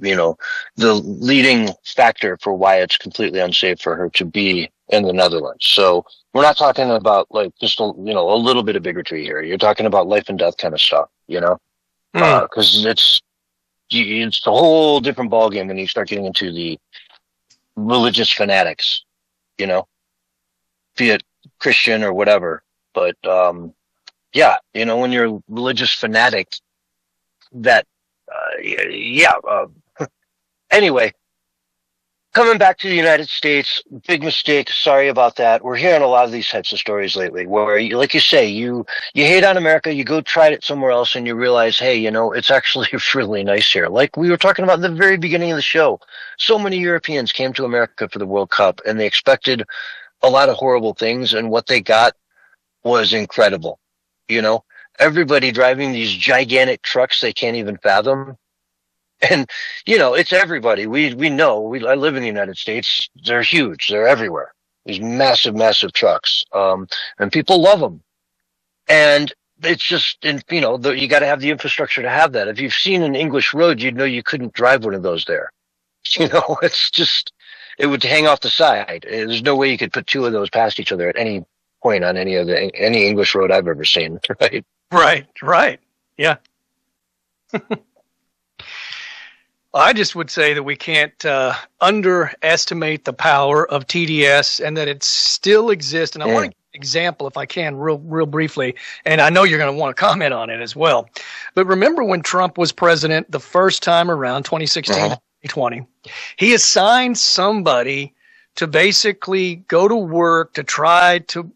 leading factor for why it's completely unsafe for her to be in the Netherlands. So we're not talking about like just a little bit of bigotry here. You're talking about life and death kind of stuff, because it's a whole different ballgame when you start getting into the religious fanatics, be it Christian or whatever. But when you're a religious fanatic, anyway, coming back to the United States, big mistake. Sorry about that. We're hearing a lot of these types of stories lately where, like you say, you hate on America, you go try it somewhere else and you realize, hey, it's actually really nice here. Like we were talking about at the very beginning of the show. So many Europeans came to America for the World Cup and they expected a lot of horrible things, and what they got was incredible. Everybody driving these gigantic trucks they can't even fathom. And, it's everybody. We know. I live in the United States. They're huge. They're everywhere. These massive, massive trucks. And people love them. And it's just, you got to have the infrastructure to have that. If you've seen an English road, you'd know you couldn't drive one of those there. It's just, it would hang off the side. There's no way you could put two of those past each other at any point on any English road I've ever seen. Right. Yeah. I just would say that we can't underestimate the power of TDS and that it still exists. And I want to give an example, if I can, real briefly. And I know you're going to want to comment on it as well. But remember when Trump was president the first time around, 2016, 2020, he assigned somebody to basically go to work to try to,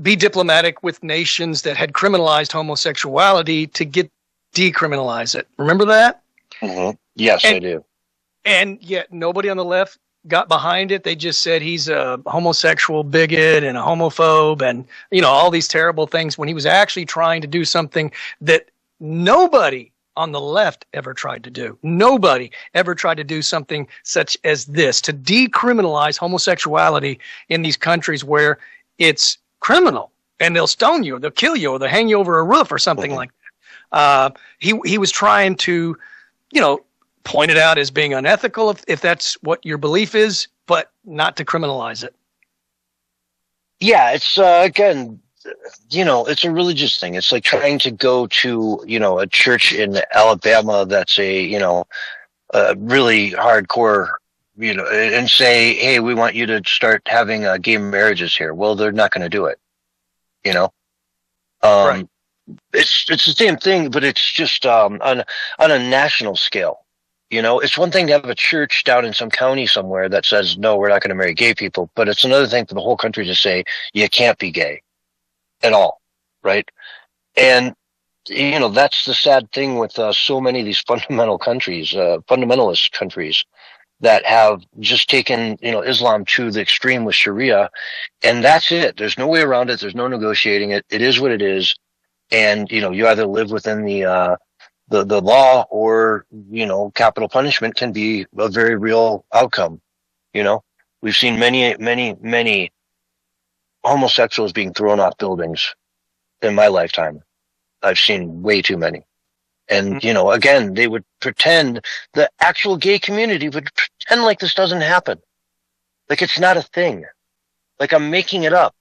be diplomatic with nations that had criminalized homosexuality to decriminalize it. Remember that? Mm-hmm. Yes, I do. And yet nobody on the left got behind it. They just said he's a homosexual bigot and a homophobe and, all these terrible things when he was actually trying to do something that nobody on the left ever tried to do. Nobody ever tried to do something such as this, to decriminalize homosexuality in these countries where it's criminal and they'll stone you or they'll kill you or they'll hang you over a roof or something like that. He was trying to, point it out as being unethical if that's what your belief is, but not to criminalize it. Yeah, it's again, it's a religious thing. It's like trying to go to, a church in Alabama that's a really hardcore, and say, hey, we want you to start having gay marriages here. Well, they're not going to do it, Right. It's the same thing, but it's just on a national scale. It's one thing to have a church down in some county somewhere that says, no, we're not going to marry gay people. But it's another thing for the whole country to say, you can't be gay at all. Right. And, that's the sad thing with so many of these fundamentalist countries that have just taken, Islam to the extreme with Sharia. And that's it. There's no way around it. There's no negotiating it. It is what it is. And, you either live within the law or, capital punishment can be a very real outcome. We've seen many homosexuals being thrown off buildings in my lifetime. I've seen way too many. And, again, they would pretend, the actual gay community would pretend like this doesn't happen. Like it's not a thing. Like I'm making it up.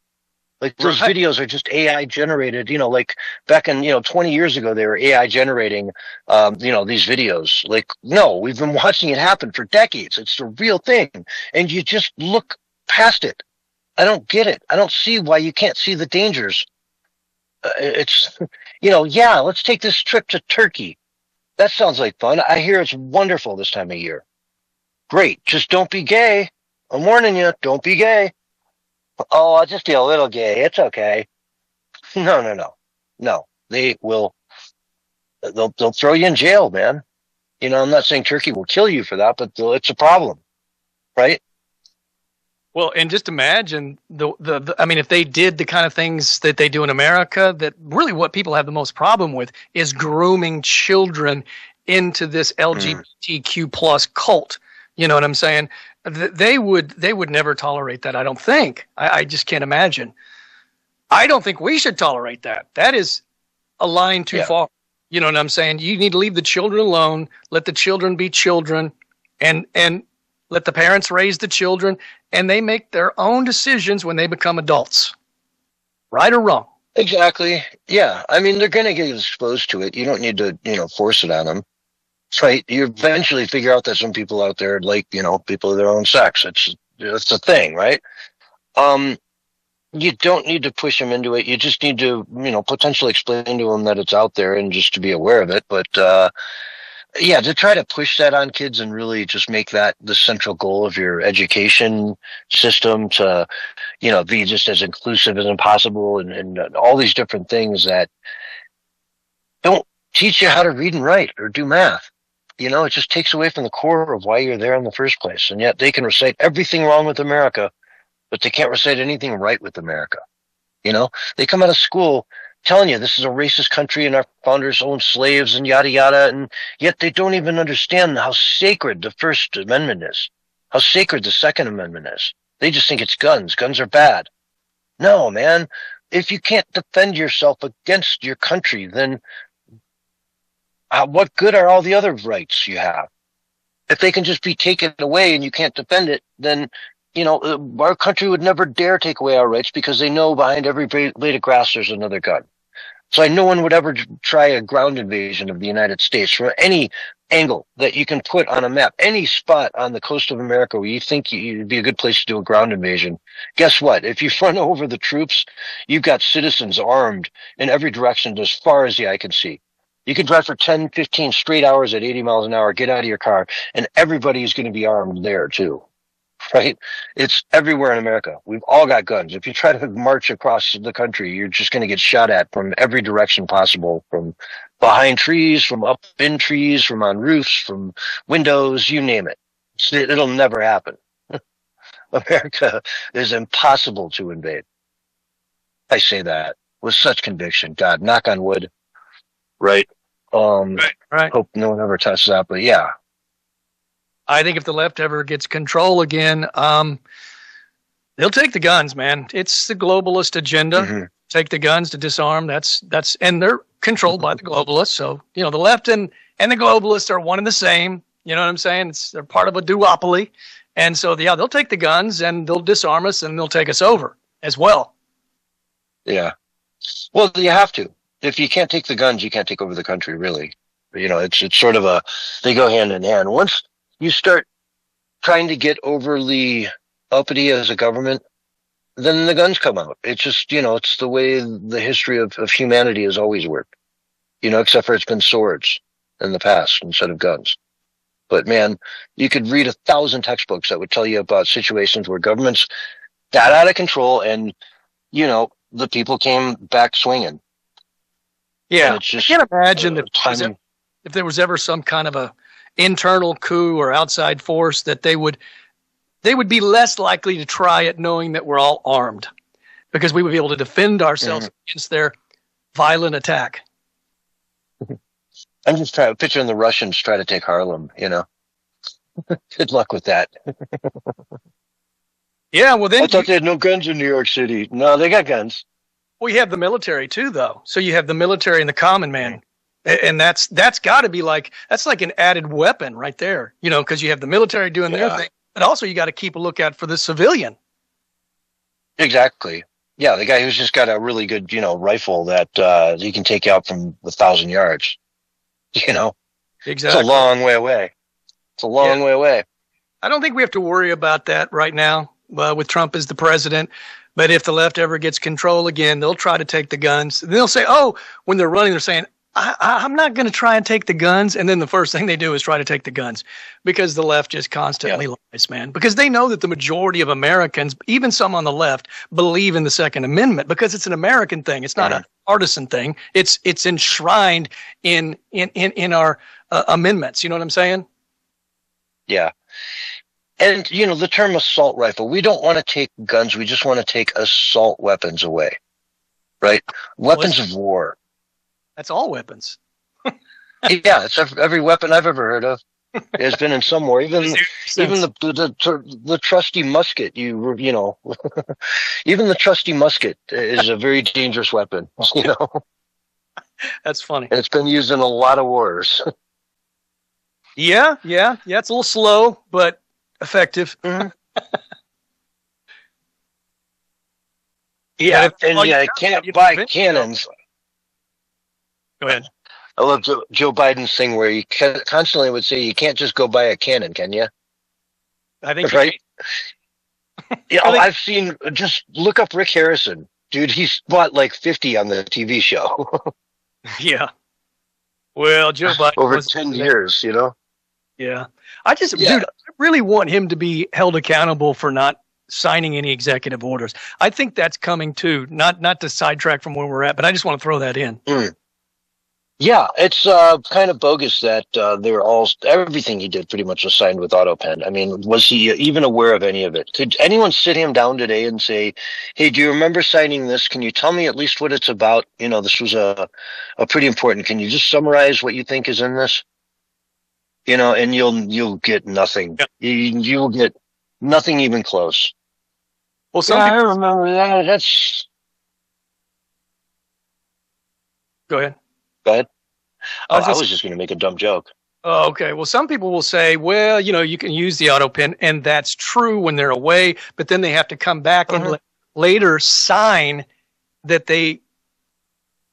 Like those videos are just AI generated, like back in, 20 years ago, they were AI generating, these videos. Like, no, we've been watching it happen for decades. It's a real thing. And you just look past it. I don't get it. I don't see why you can't see the dangers. It's, let's take this trip to Turkey. That sounds like fun. I hear it's wonderful this time of year. Great. Just don't be gay. I'm warning you, don't be gay. Oh, I'll just be a little gay. It's okay. No. They'll throw you in jail, man. I'm not saying Turkey will kill you for that, but it's a problem, right? Well, and just imagine if they did the kind of things that they do in America, that really what people have the most problem with is grooming children into this LGBTQ plus cult. You know what I'm saying? They would never tolerate that. I don't think. I just can't imagine. I don't think we should tolerate that. That is a line too far. You know what I'm saying? You need to leave the children alone. Let the children be children, and let the parents raise the children, and they make their own decisions when they become adults. Right or wrong? Exactly. Yeah. I mean, they're going to get exposed to it. You don't need to, force it on them. Right. You eventually figure out that some people out there like, people of their own sex. It's a thing, right? You don't need to push them into it. You just need to, potentially explain to them that it's out there and just to be aware of it. But, to try to push that on kids and really just make that the central goal of your education system to, be just as inclusive as possible and all these different things that don't teach you how to read and write or do math. It just takes away from the core of why you're there in the first place. And yet they can recite everything wrong with America, but they can't recite anything right with America. They come out of school telling you this is a racist country and our founders owned slaves and yada, yada. And yet they don't even understand how sacred the First Amendment is, how sacred the Second Amendment is. They just think it's guns. Guns are bad. No, man. if you can't defend yourself against your country, then what good are all the other rights you have? If they can just be taken away and you can't defend it, then, our country would never dare take away our rights because they know behind every blade of grass there's another gun. So no one would ever try a ground invasion of the United States from any angle that you can put on a map. Any spot on the coast of America where you think it'd be a good place to do a ground invasion. Guess what? If you run over the troops, you've got citizens armed in every direction as far as the eye can see. You can drive for 10, 15 straight hours at 80 miles an hour, get out of your car, and everybody is going to be armed there too. Right? It's everywhere in America. We've all got guns. If you try to march across the country, you're just going to get shot at from every direction possible, from behind trees, from up in trees, from on roofs, from windows, you name it. It'll never happen. America is impossible to invade. I say that with such conviction. God, knock on wood. Right. Right. Hope no one ever touches that, but yeah. I think if the left ever gets control again, they'll take the guns, man. It's the globalist agenda. Mm-hmm. Take the guns to disarm. And they're controlled by the globalists. So, the left and the globalists are one and the same. You know what I'm saying? They're part of a duopoly. And so, they'll take the guns and they'll disarm us and they'll take us over as well. Yeah. Well, you have to. If you can't take the guns, you can't take over the country, really. It's sort of they go hand in hand. Once you start trying to get overly uppity as a government, then the guns come out. It's just, it's the way the history of humanity has always worked, except for it's been swords in the past instead of guns. But man, you could read 1,000 textbooks that would tell you about situations where governments got out of control and, the people came back swinging. Yeah. It's just, I can't imagine if there was ever some kind of a internal coup or outside force that they would be less likely to try it knowing that we're all armed because we would be able to defend ourselves against their violent attack. I'm just picturing the Russians try to take Harlem, Good luck with that. Yeah, well then I thought they had no guns in New York City. No, they got guns. We have the military too, though. So you have the military and the common man. And that's got to be that's like an added weapon right there, because you have the military doing their thing, but also you got to keep a lookout for the civilian. Exactly. Yeah, the guy who's just got a really good, rifle that he can take out from 1,000 yards. Exactly. It's a long way away. Way away. I don't think we have to worry about that right now with Trump as the president. But if the left ever gets control again, they'll try to take the guns. They'll say, when they're running, they're saying, I'm not going to try and take the guns. And then the first thing they do is try to take the guns because the left just constantly lies, man. Because they know that the majority of Americans, even some on the left, believe in the Second Amendment because it's an American thing. It's not a partisan thing. It's enshrined in our amendments. You know what I'm saying? Yeah. And, the term assault rifle, we don't want to take guns. We just want to take assault weapons away, right? Weapons of war. That's all weapons. Yeah, it's every weapon I've ever heard of. Has been in some war. Even the trusty musket, even the trusty musket is a very dangerous weapon, That's funny. And it's been used in a lot of wars. Yeah. It's a little slow, but effective. Mm-hmm. Yeah, you can't buy cannons. Go ahead. I love Joe Biden's thing where he constantly would say, you can't just go buy a cannon, can you? I think right. I've seen, just look up Rick Harrison. Dude, he's bought like 50 on the TV show. Yeah. Well, Joe Biden. Over 10 years, Yeah. Dude, I really want him to be held accountable for not signing any executive orders. I think that's coming too. Not to sidetrack from where we're at, but I just want to throw that in. Yeah, it's kind of bogus that everything he did pretty much was signed with AutoPen. I mean, was he even aware of any of it? Could anyone sit him down today and say, hey, do you remember signing this? Can you tell me at least what it's about? This was a pretty important. Can you just summarize what you think is in this? And you'll get nothing. Yeah. You'll get nothing even close. Well, I remember that. Go ahead. Go ahead. I I was was just going to make a dumb joke. Oh, okay. Well, some people will say, well, you can use the auto pen, and that's true when they're away, but then they have to come back and later sign that they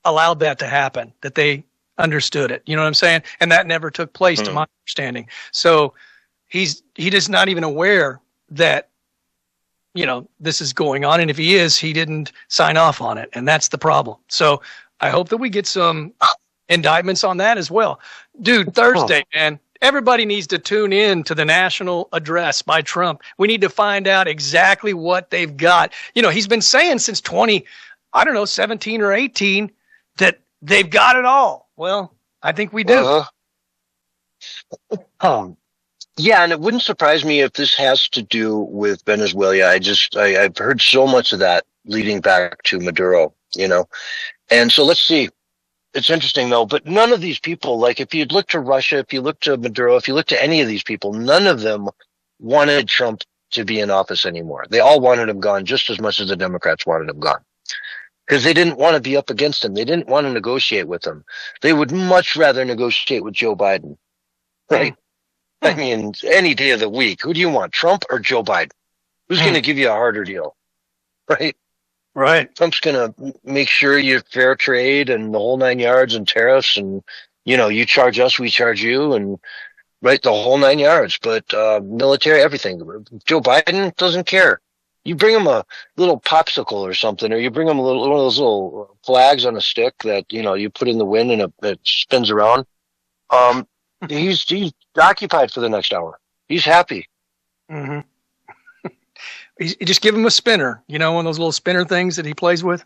allowed that to happen, that they understood it. You know what I'm saying? And that never took place to my understanding. So he is not even aware that, this is going on. And if he is, he didn't sign off on it. And that's the problem. So I hope that we get some indictments on that as well. Dude, Thursday, man, everybody needs to tune in to the national address by Trump. We need to find out exactly what they've got. He's been saying since 17 or 18 that they've got it all. Well, I think we do. Yeah, and it wouldn't surprise me if this has to do with Venezuela. I've heard so much of that leading back to Maduro, And so let's see. It's interesting, though, but none of these people, like if you look to Russia, if you look to Maduro, if you look to any of these people, none of them wanted Trump to be in office anymore. They all wanted him gone just as much as the Democrats wanted him gone. Because they didn't want to be up against him. They didn't want to negotiate with him. They would much rather negotiate with Joe Biden, right? I mean, any day of the week. Who do you want, Trump or Joe Biden? Who's going to give you a harder deal, right? Right. Trump's going to make sure you fair trade and the whole 9 yards and tariffs and, you charge us, we charge you and right, the whole 9 yards, but military, everything. Joe Biden doesn't care. You bring him a little popsicle or something, or you bring him one of those little flags on a stick that, you put in the wind and it spins around. He's occupied for the next hour. He's happy. Mm-hmm. You just give him a spinner, one of those little spinner things that he plays with.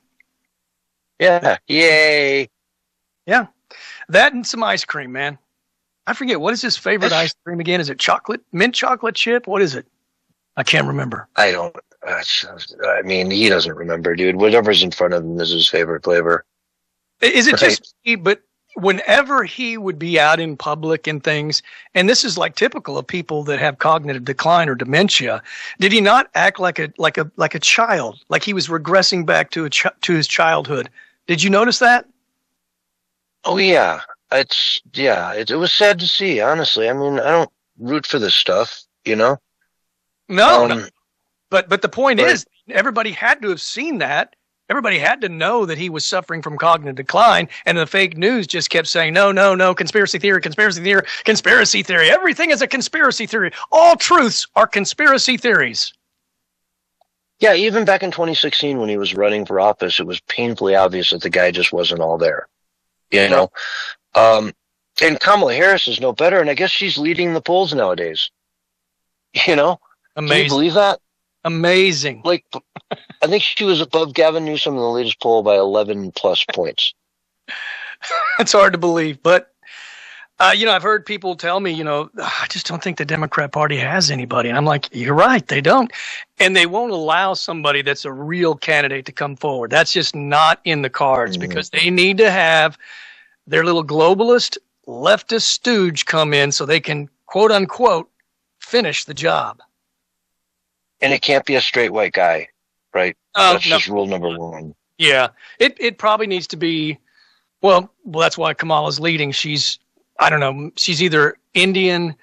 Yeah. Yay. Yeah. That and some ice cream, man. I forget, what is his favorite ice cream again? Is it mint chocolate chip? What is it? I can't remember. I don't. He doesn't remember, dude. Whatever's in front of him is his favorite flavor. Is it just me, but whenever he would be out in public and things, and this is like typical of people that have cognitive decline or dementia, did he not act like a child, like he was regressing back to his childhood? Did you notice that? Oh yeah, it was sad to see. Honestly, I don't root for this stuff, No. But the point is, everybody had to have seen that. Everybody had to know that he was suffering from cognitive decline, and the fake news just kept saying, no, conspiracy theory. Everything is a conspiracy theory. All truths are conspiracy theories. Yeah, even back in 2016 when he was running for office, it was painfully obvious that the guy just wasn't all there, And Kamala Harris is no better, and I guess she's leading the polls nowadays. Amazing. Can you believe that? Amazing. Like, I think she was above Gavin Newsom in the latest poll by 11 plus points. It's hard to believe, but I've heard people tell me, I just don't think the Democrat Party has anybody. And I'm like, you're right, they don't. And they won't allow somebody that's a real candidate to come forward. That's just not in the cards because they need to have their little globalist leftist stooge come in so they can, quote unquote, finish the job. And it can't be a straight white guy, right? That's just rule number one. Yeah. It probably needs to be, well, that's why Kamala's leading. She's either Indian,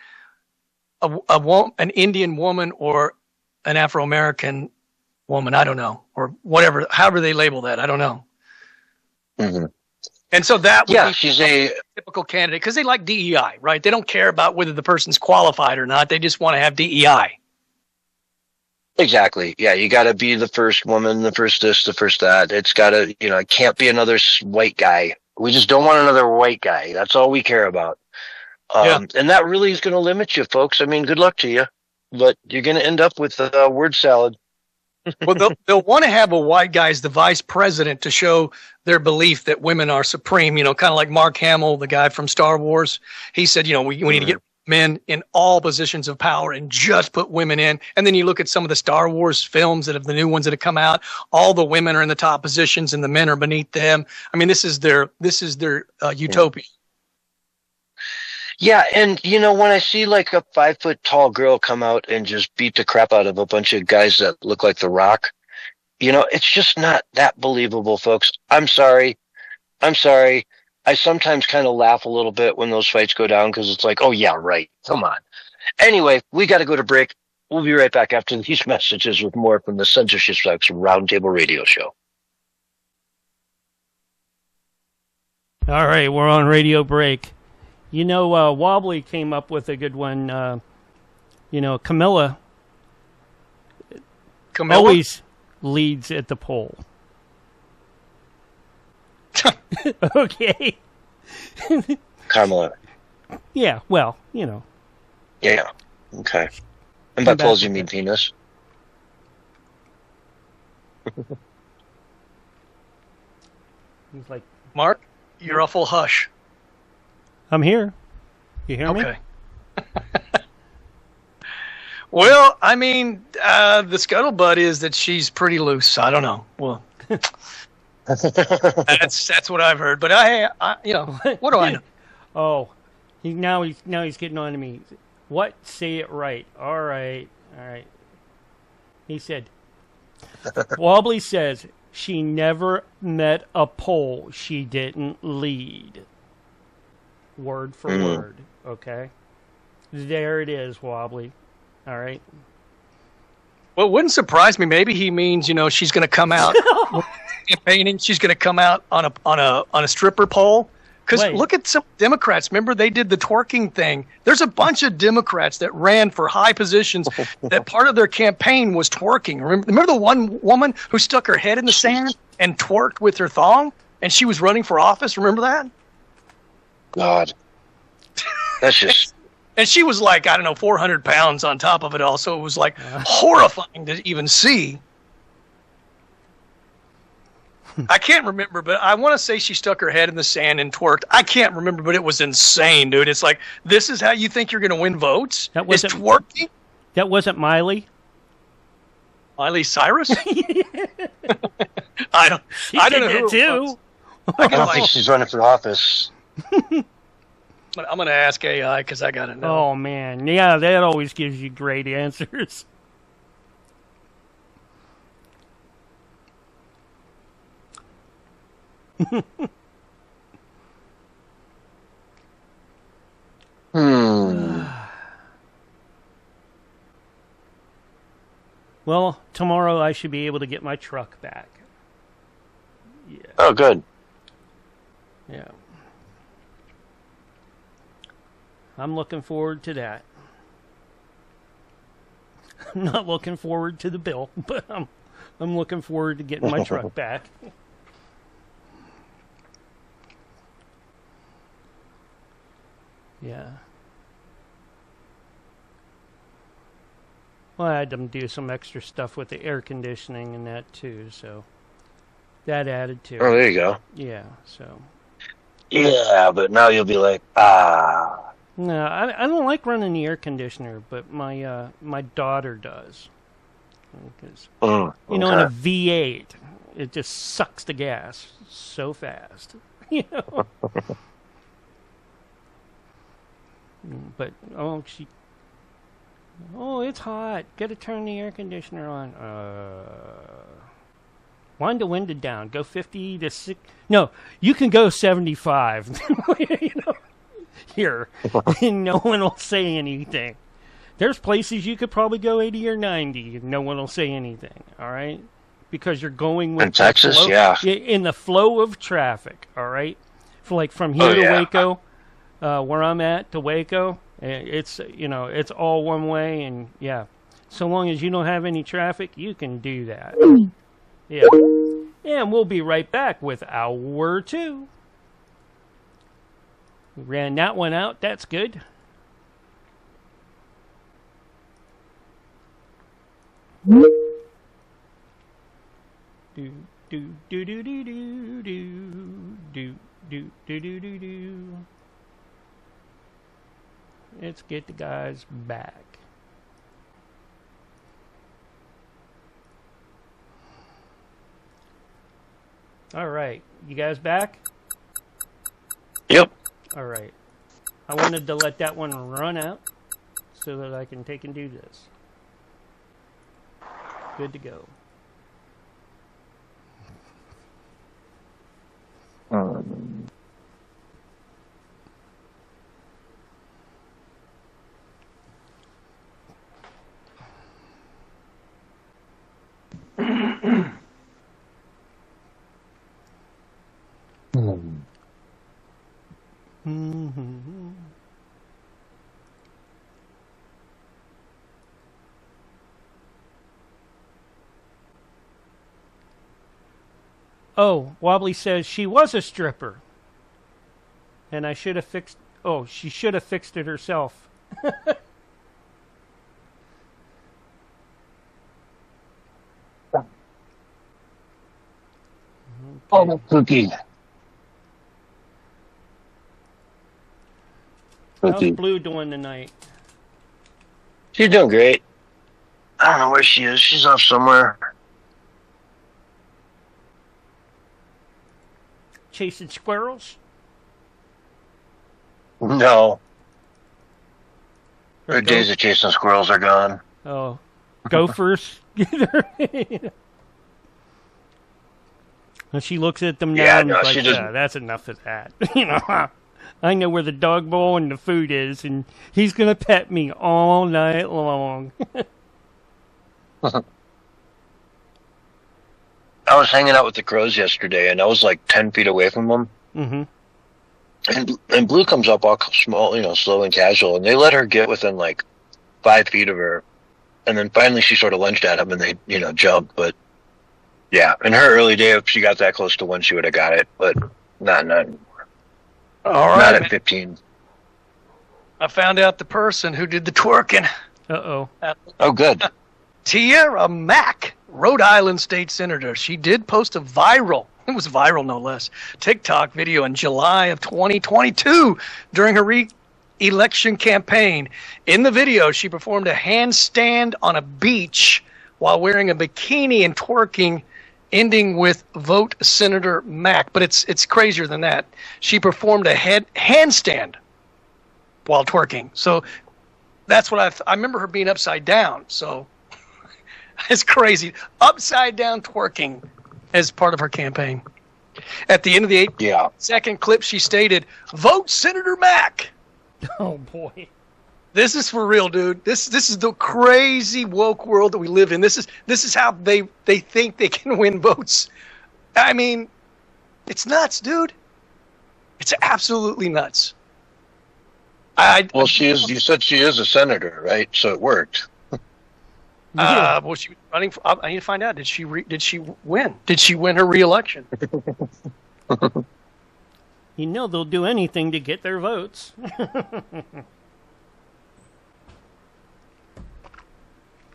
an Indian woman or an Afro-American woman. I don't know. Or whatever, however they label that. I don't know. Mm-hmm. And so that would be she's a typical candidate because they like DEI, right? They don't care about whether the person's qualified or not. They just want to have DEI. Exactly. Yeah, you got to be the first woman, the first this, the first that. It's got to, it can't be another white guy. We just don't want another white guy. That's all we care about. And that really is going to limit you, folks. Good luck to you, but you're going to end up with a word salad. Well, they'll want to have a white guy as the vice president to show their belief that women are supreme, kind of like Mark Hamill, the guy from Star Wars. He said, we need to get men in all positions of power and just put women in. And then you look at some of the Star Wars films the new ones that have come out, all the women are in the top positions and the men are beneath them. This is their utopia. Yeah. And when I see like a 5 foot tall girl come out and just beat the crap out of a bunch of guys that look like The Rock, it's just not that believable, folks. I'm sorry. I sometimes kind of laugh a little bit when those fights go down because it's like, oh yeah, right. Come on. Anyway, we got to go to break. We'll be right back after these messages with more from the Censorship Sucks Roundtable Radio Show. All right, we're on radio break. You know, Wobbly came up with a good one. Camilla always leads at the poll. Okay. Carmela. Yeah, well, Yeah. Okay. And by polls, you mean penis? He's like, Mark, you're awful hush. I'm here. You hear me? Okay. Well, I mean, the scuttlebutt is that she's pretty loose. I don't know. Well, that's what I've heard. But I what do I know? Oh, now he's getting on to me. What? Say it right. All right. He said, Wobbly says she never met a poll she didn't lead. Word for word. Okay. There it is, Wobbly. All right. Well, it wouldn't surprise me. Maybe he means, she's going to come out campaigning. She's going to come out on a stripper pole. Because look at some Democrats. Remember, they did the twerking thing. There's a bunch of Democrats that ran for high positions that part of their campaign was twerking. Remember the one woman who stuck her head in the sand and twerked with her thong? And she was running for office. Remember that? God. That's just... And she was like, 400 pounds on top of it all. So it was like horrifying to even see. I can't remember, but I want to say she stuck her head in the sand and twerked. I can't remember, but it was insane, dude. It's like, this is how you think you're going to win votes? Is twerking? That wasn't Miley? Miley Cyrus? I don't know who too. I don't think she's running for office. I'm going to ask AI because I got to know. Oh, man. Yeah, that always gives you great answers. Well, tomorrow I should be able to get my truck back. Yeah. Oh, good. Yeah. I'm looking forward to that. I'm not looking forward to the bill, but I'm looking forward to getting my truck back. Yeah. Well, I had them do some extra stuff with the air conditioning and that too, so that added to it. Oh, there you go. Yeah, so. Yeah, but now you'll be like, No, I don't like running the air conditioner, but my daughter does. Because, in a V8, it just sucks the gas so fast. But, it's hot. Gotta turn the air conditioner on. Wind the window down. Go 50 to 6. No, you can go 75. Here. No one will say anything. There's places you could probably go 80 or 90 and no one will say anything. All right? Because you're going with in Texas, flow, yeah. In the flow of traffic. All right? From here to Waco, where I'm at to Waco, it's it's all one way, and so long as you don't have any traffic, you can do that. Yeah. And we'll be right back with hour 2. We ran that one out. That's good. Do do do do do do do do do do do do. Let's get the guys back. All right, you guys back? Yep. All right. I wanted to let that one run out so that I can take and do this. Good to go. Oh, Wobbly says she was a stripper. And I should have fixed... Oh, she should have fixed it herself. Oh, the cookie. How's Blue doing tonight? She's doing great. I don't know where she is. She's off somewhere. Chasing squirrels? No. Her days of chasing squirrels are gone. Oh. Gophers? And she looks at them now and like, that's enough of that. You know, I know where the dog bowl and the food is, and he's going to pet me all night long. I was hanging out with the crows yesterday, and I was like 10 feet away from them. Mm-hmm. And Blue comes up all small, you know, slow and casual, and they let her get within like 5 feet of her. And then finally she sort of lunged at him, and they, you know, jumped. But yeah, in her early day, if she got that close to one, she would have got it. But not anymore. All right, not at 15. I found out the person who did the twerking. Uh-oh. Oh, good. Tierra Mack, Rhode Island state senator. She did post a viral, it was viral no less, TikTok video in July of 2022 during her re-election campaign. In the video, she performed a handstand on a beach while wearing a bikini and twerking, ending with "Vote Senator Mack." But it's crazier than that. She performed a handstand while twerking. So that's what I remember her being upside down. So it's crazy. Upside down twerking as part of her campaign. At the end of the 8-second clip, she stated, "Vote Senator Mack." Oh, boy. This is for real, dude. This is the crazy woke world that we live in. This is how they think they can win votes. I mean, it's nuts, dude. It's absolutely nuts. Well, she is. You said she is a senator, right? So it worked. Well, she was running. I need to find out. Did she win? Did she win her re-election? You know they'll do anything to get their votes.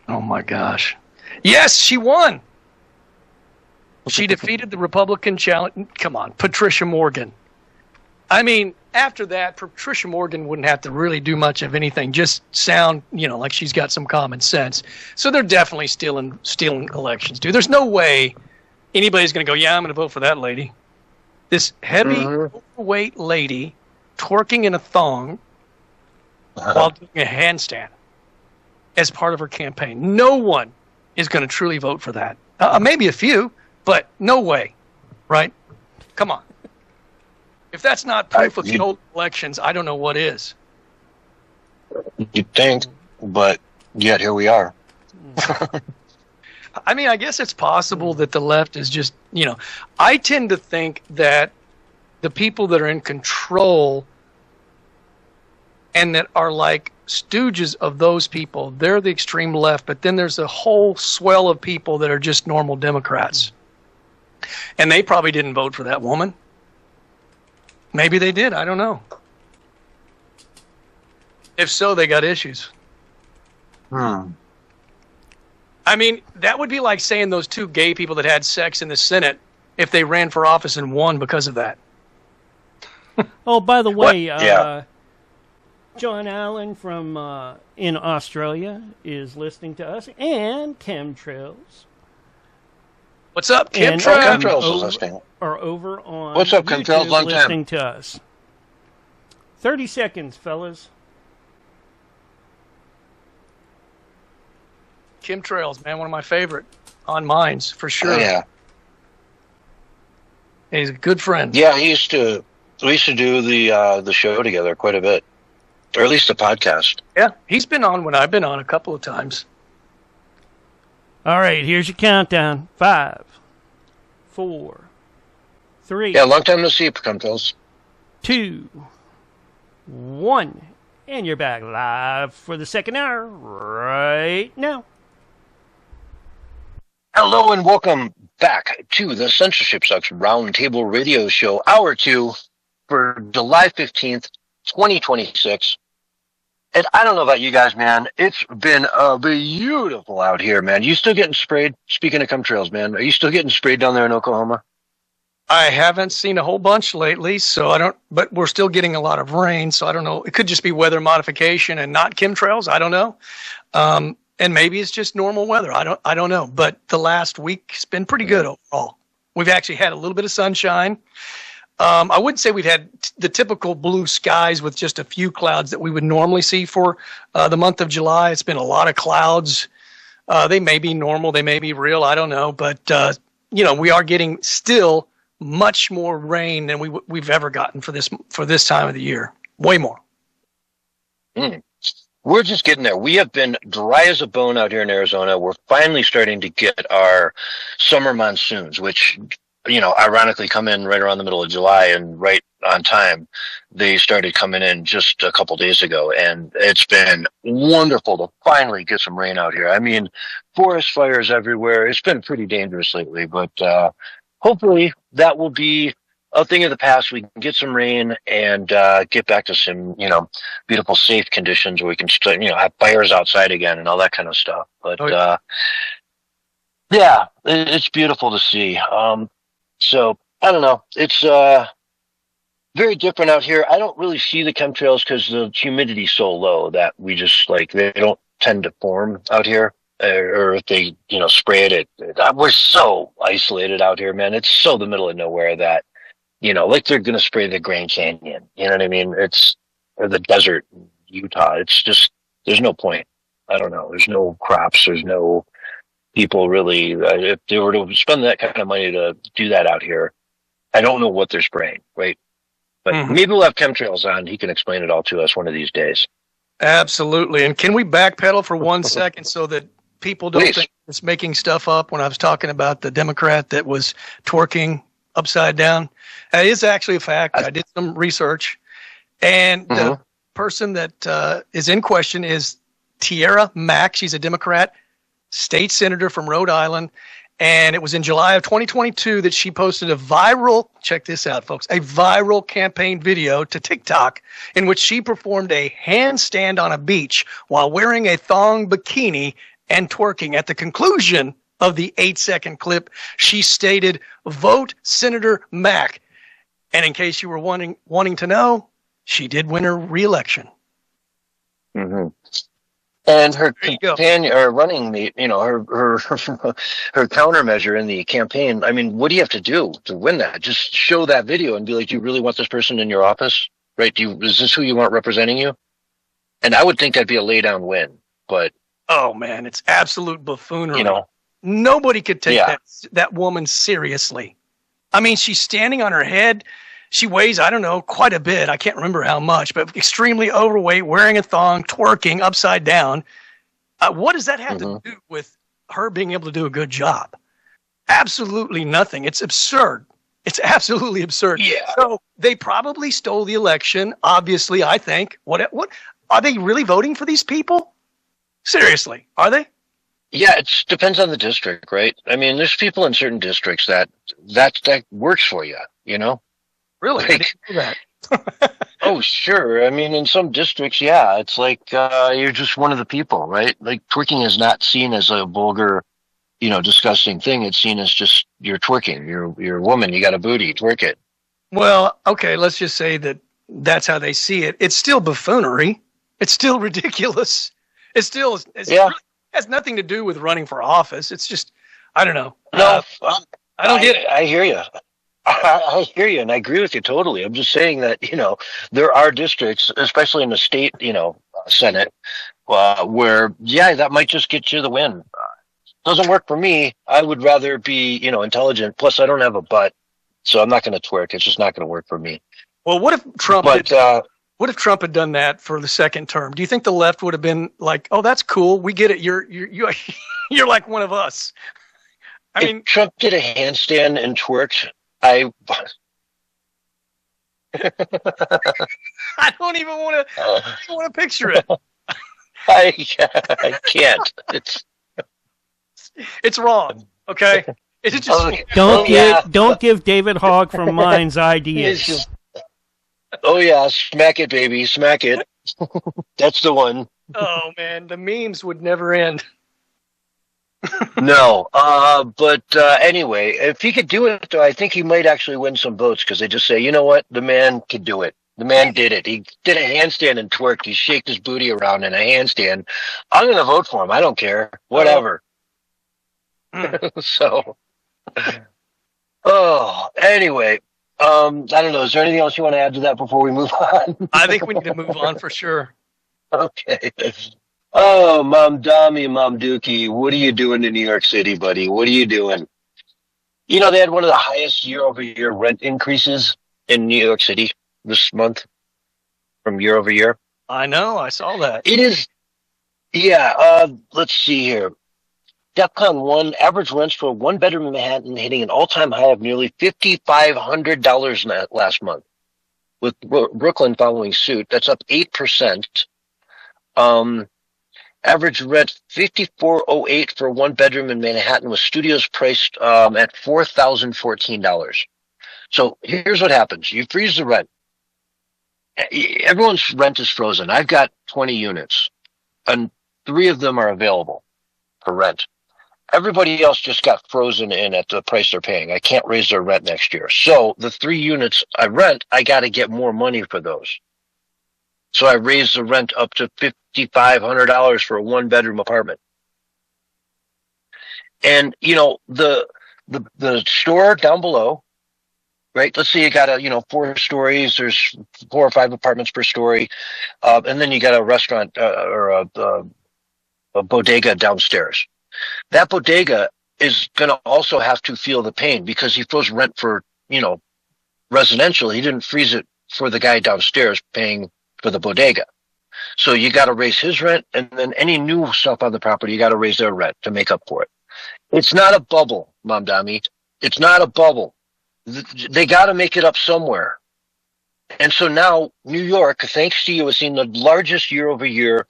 Oh my gosh! Yes, she won. She defeated the Republican challenge. Come on, Patricia Morgan. I mean, after that, Patricia Morgan wouldn't have to really do much of anything. Just sound, you know, like she's got some common sense. So they're definitely stealing elections, dude. There's no way anybody's going to go, yeah, I'm going to vote for that lady. This heavy, overweight lady twerking in a thong while doing a handstand as part of her campaign. No one is going to truly vote for that. Maybe a few, but no way, right? Come on. If that's not proof of stolen elections, I don't know what is. You'd think, but yet here we are. I mean, I guess it's possible that the left is just, you know, I tend to think that the people that are in control and that are like stooges of those people, they're the extreme left, but then there's a whole swell of people that are just normal Democrats. And they probably didn't vote for that woman. Maybe they did. I don't know. If so, they got issues. I mean, that would be like saying those two gay people that had sex in the Senate, if they ran for office and won because of that. Oh, by the way, John Allen from in Australia is listening to us, and Chemtrails. What's up, Chemtrails? Chemtrails is listening. Are over on What's up, YouTube Chemtrails? Long listening time. to us. 30 seconds, fellas. Chemtrails, man, one of my favorite on mines for sure. Oh, yeah. He's a good friend. Yeah, we used to do the show together quite a bit, or at least the podcast. Yeah, he's been on when I've been on a couple of times. All right, here's your countdown. 5, 4, 3. Yeah, long time no see, chemtrails. 2, 1. And you're back live for the second hour right now. Hello and welcome back to the Censorship Sucks Roundtable Radio Show, Hour 2 for July 15th, 2026. And I don't know about you guys, man. It's been beautiful out here, man. You still getting sprayed? Speaking of chemtrails, man, are you still getting sprayed down there in Oklahoma? I haven't seen a whole bunch lately, so I don't. But we're still getting a lot of rain, so I don't know. It could just be weather modification and not chemtrails. I don't know. And maybe it's just normal weather. I don't know. But the last week's been pretty good overall. We've actually had a little bit of sunshine. I wouldn't say we've had the typical blue skies with just a few clouds that we would normally see for the month of July. It's been a lot of clouds. They may be normal. They may be real. I don't know. But, we are getting still much more rain than we've ever gotten for this time of the year. Way more. We're just getting there. We have been dry as a bone out here in Arizona. We're finally starting to get our summer monsoons, which, ironically come in right around the middle of July and right on time. They started coming in just a couple days ago, and it's been wonderful to finally get some rain out here. I mean, forest fires everywhere. It's been pretty dangerous lately, but hopefully that will be a thing of the past. We can get some rain and get back to some, beautiful, safe conditions where we can, have fires outside again and all that kind of stuff. But yeah, it's beautiful to see. So I don't know. It's very different out here. I don't really see the chemtrails because the humidity's so low that we just they don't tend to form out here. Or if they, spray it, we're so isolated out here, man. It's so the middle of nowhere that, they're going to spray the Grand Canyon. You know what I mean? Or the desert in Utah. It's just, there's no point. I don't know. There's no crops. There's no people really. If they were to spend that kind of money to do that out here, I don't know what they're spraying, right? But maybe we'll have chemtrails on. He can explain it all to us one of these days. Absolutely. And can we backpedal for 1 second so that people don't think it's making stuff up? When I was talking about the Democrat that was twerking upside down, it is actually a fact. I did some research, and the person that is in question is Tiara Mack. She's a Democrat state senator from Rhode Island, and it was in July of 2022 that she posted a viral, check this out, folks, a viral campaign video to TikTok in which she performed a handstand on a beach while wearing a thong bikini and twerking. At the conclusion of the 8-second clip, she stated, "Vote Senator Mack." And in case you were wanting to know, she did win her re-election. And her companion or running mate, her countermeasure in the campaign. I mean, what do you have to do to win that? Just show that video and be like, "Do you really want this person in your office? Right? Is this who you want representing you?" And I would think that'd be a lay down win, but. Oh man, it's absolute buffoonery. Nobody could take that woman seriously. I mean, she's standing on her head. She weighs, I don't know, quite a bit. I can't remember how much, but extremely overweight, wearing a thong, twerking upside down. What does that have to do with her being able to do a good job? Absolutely nothing. It's absurd. It's absolutely absurd. Yeah. So they probably stole the election. Obviously, I think. What are they really voting for these people? Seriously, are they? Yeah, it depends on the district, right? I mean, there's people in certain districts that works for you, Really? I didn't know that. Oh, sure. I mean, in some districts, yeah, it's like you're just one of the people, right? Like twerking is not seen as a vulgar, disgusting thing. It's seen as just you're twerking. You're a woman. You got a booty. Twerk it. Well, okay. Let's just say that's how they see it. It's still buffoonery. It's still ridiculous. It really has nothing to do with running for office. It's just, I don't know. No, I don't get it. I hear you. I hear you, and I agree with you totally. I'm just saying that, there are districts, especially in the state, Senate, where, that might just get you the win. Doesn't work for me. I would rather be, intelligent. Plus, I don't have a butt, so I'm not going to twerk. It's just not going to work for me. Well, what if Trump had done that for the second term? Do you think the left would have been like, "Oh, that's cool. We get it. You're you're like one of us." I mean, Trump did a handstand and twerked, I I don't even want to picture it. I can't. It's wrong. Okay. It's just Okay. Don't give David Hogg from Minds It's ideas. just, oh yeah, smack it, baby, smack it. That's the one. oh man, the memes would never end. No, but anyway, if he could do it, though, I think he might actually win some votes because they just say, you know what, the man could do it. The man did it. He did a handstand and twerked. He shaked his booty around in a handstand. I'm going to vote for him. I don't care. Whatever. So, anyway, I don't know. Is there anything else you want to add to that before we move on? I think we need to move on for sure. Okay. Oh, Mom Dami, Mom Dookie, what are you doing in New York City, buddy? What are you doing? You know, they had one of the highest year-over-year rent increases in New York City this month from year over year. I know. I saw that. It is, yeah, let's see here. DEFCON 1, average rents for a one-bedroom in Manhattan hitting an all-time high of nearly $5,500 last month, with Brooklyn following suit. That's up 8%. Average rent $5,408 for a one-bedroom in Manhattan, with studios priced at $4,014. So here's what happens. You freeze the rent. Everyone's rent is frozen. I've got 20 units, and 3 of them are available for rent. Everybody else just got frozen in at the price they're paying. I can't raise their rent next year. So the 3 units I rent, I got to get more money for those. So I raised the rent up to $5,500 for a one-bedroom apartment. And, you know, the store down below, right? Let's say you got 4 stories. There's 4 or 5 apartments per story. And then you got a restaurant or a bodega downstairs. That bodega is going to also have to feel the pain because he froze rent for, residential. He didn't freeze it for the guy downstairs paying for the bodega. So you got to raise his rent, and then any new stuff on the property, you got to raise their rent to make up for it. It's not a bubble, Mom Dami. It's not a bubble. They got to make it up somewhere. And so now New York, thanks to you, has seen the largest year-over-year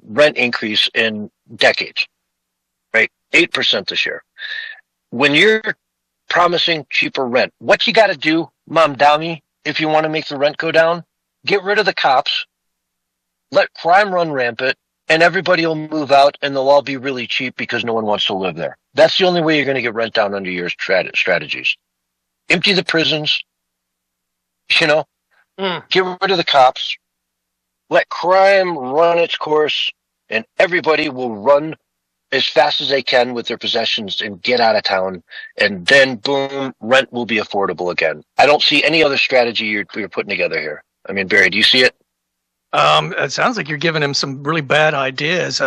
rent increase in decades, right? 8% this year. When you're promising cheaper rent, what you got to do, Mom Dami, if you want to make the rent go down, get rid of the cops, let crime run rampant, and everybody will move out, and they'll all be really cheap because no one wants to live there. That's the only way you're going to get rent down under your strategies. Empty the prisons, get rid of the cops, let crime run its course, and everybody will run as fast as they can with their possessions and get out of town, and then boom, rent will be affordable again. I don't see any other strategy you're putting together here. I mean, Barry, do you see it? It sounds like you're giving him some really bad ideas,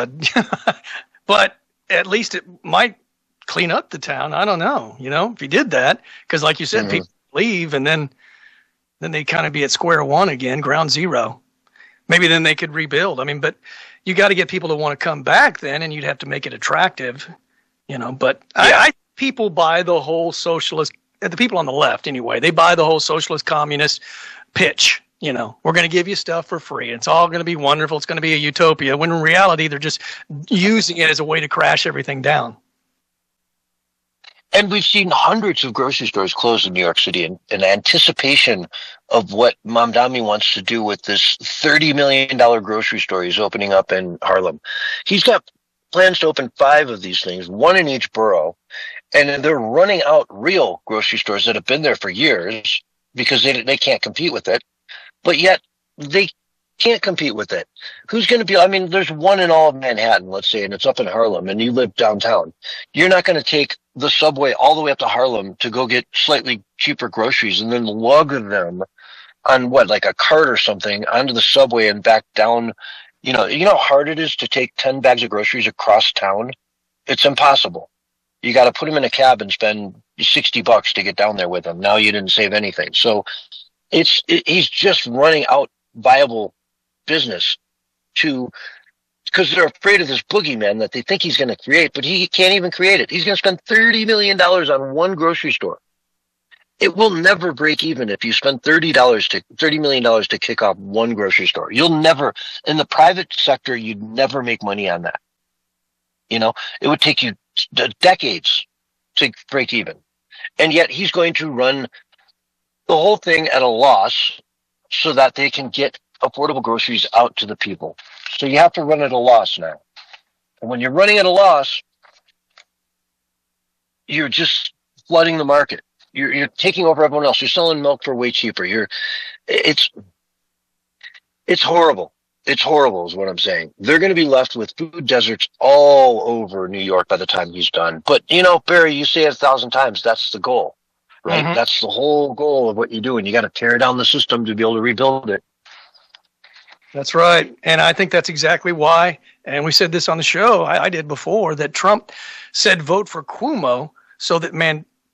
but at least it might clean up the town. I don't know, if he did that, because like you said, people leave and then they kind of be at square one again, ground zero. Maybe then they could rebuild. I mean, but you got to get people to want to come back then, and you'd have to make it attractive, but I people buy the whole socialist, the people on the left anyway, they buy the whole socialist communist pitch. We're going to give you stuff for free. It's all going to be wonderful. It's going to be a utopia. When in reality, they're just using it as a way to crash everything down. And we've seen hundreds of grocery stores close in New York City in anticipation of what Mom Dami wants to do with this $30 million grocery store he's opening up in Harlem. He's got plans to open 5 of these things, 1 in each borough. And they're running out real grocery stores that have been there for years because they can't compete with it. But yet they can't compete with it. Who's going to be, there's 1 in all of Manhattan, let's say, and it's up in Harlem, and you live downtown. You're not going to take the subway all the way up to Harlem to go get slightly cheaper groceries and then lug them on like a cart or something onto the subway and back down. You know how hard it is to take 10 bags of groceries across town? It's impossible. You got to put them in a cab and spend $60 to get down there with them. Now you didn't save anything. So he's just running out viable business because they're afraid of this boogeyman that they think he's going to create, but he can't even create it. He's going to spend $30 million on 1 grocery store. It will never break even if you spend $30 million to kick off one grocery store. You'll never, in the private sector, you'd never make money on that. You know, it would take you decades to break even. And yet he's going to run the whole thing at a loss so that they can get affordable groceries out to the people. So you have to run at a loss now. And when you're running at a loss, you're just flooding the market. You're taking over everyone else. You're selling milk for way cheaper. It's horrible. It's horrible is what I'm saying. They're going to be left with food deserts all over New York by the time he's done. But, you know, Barry, you say it 1,000 times. That's the goal, right? Mhm. That's the whole goal of what you're doing. You got to tear down the system to be able to rebuild it. That's right. And I think that's exactly why, and we said this on the show, I did before, that Trump said vote for Cuomo so that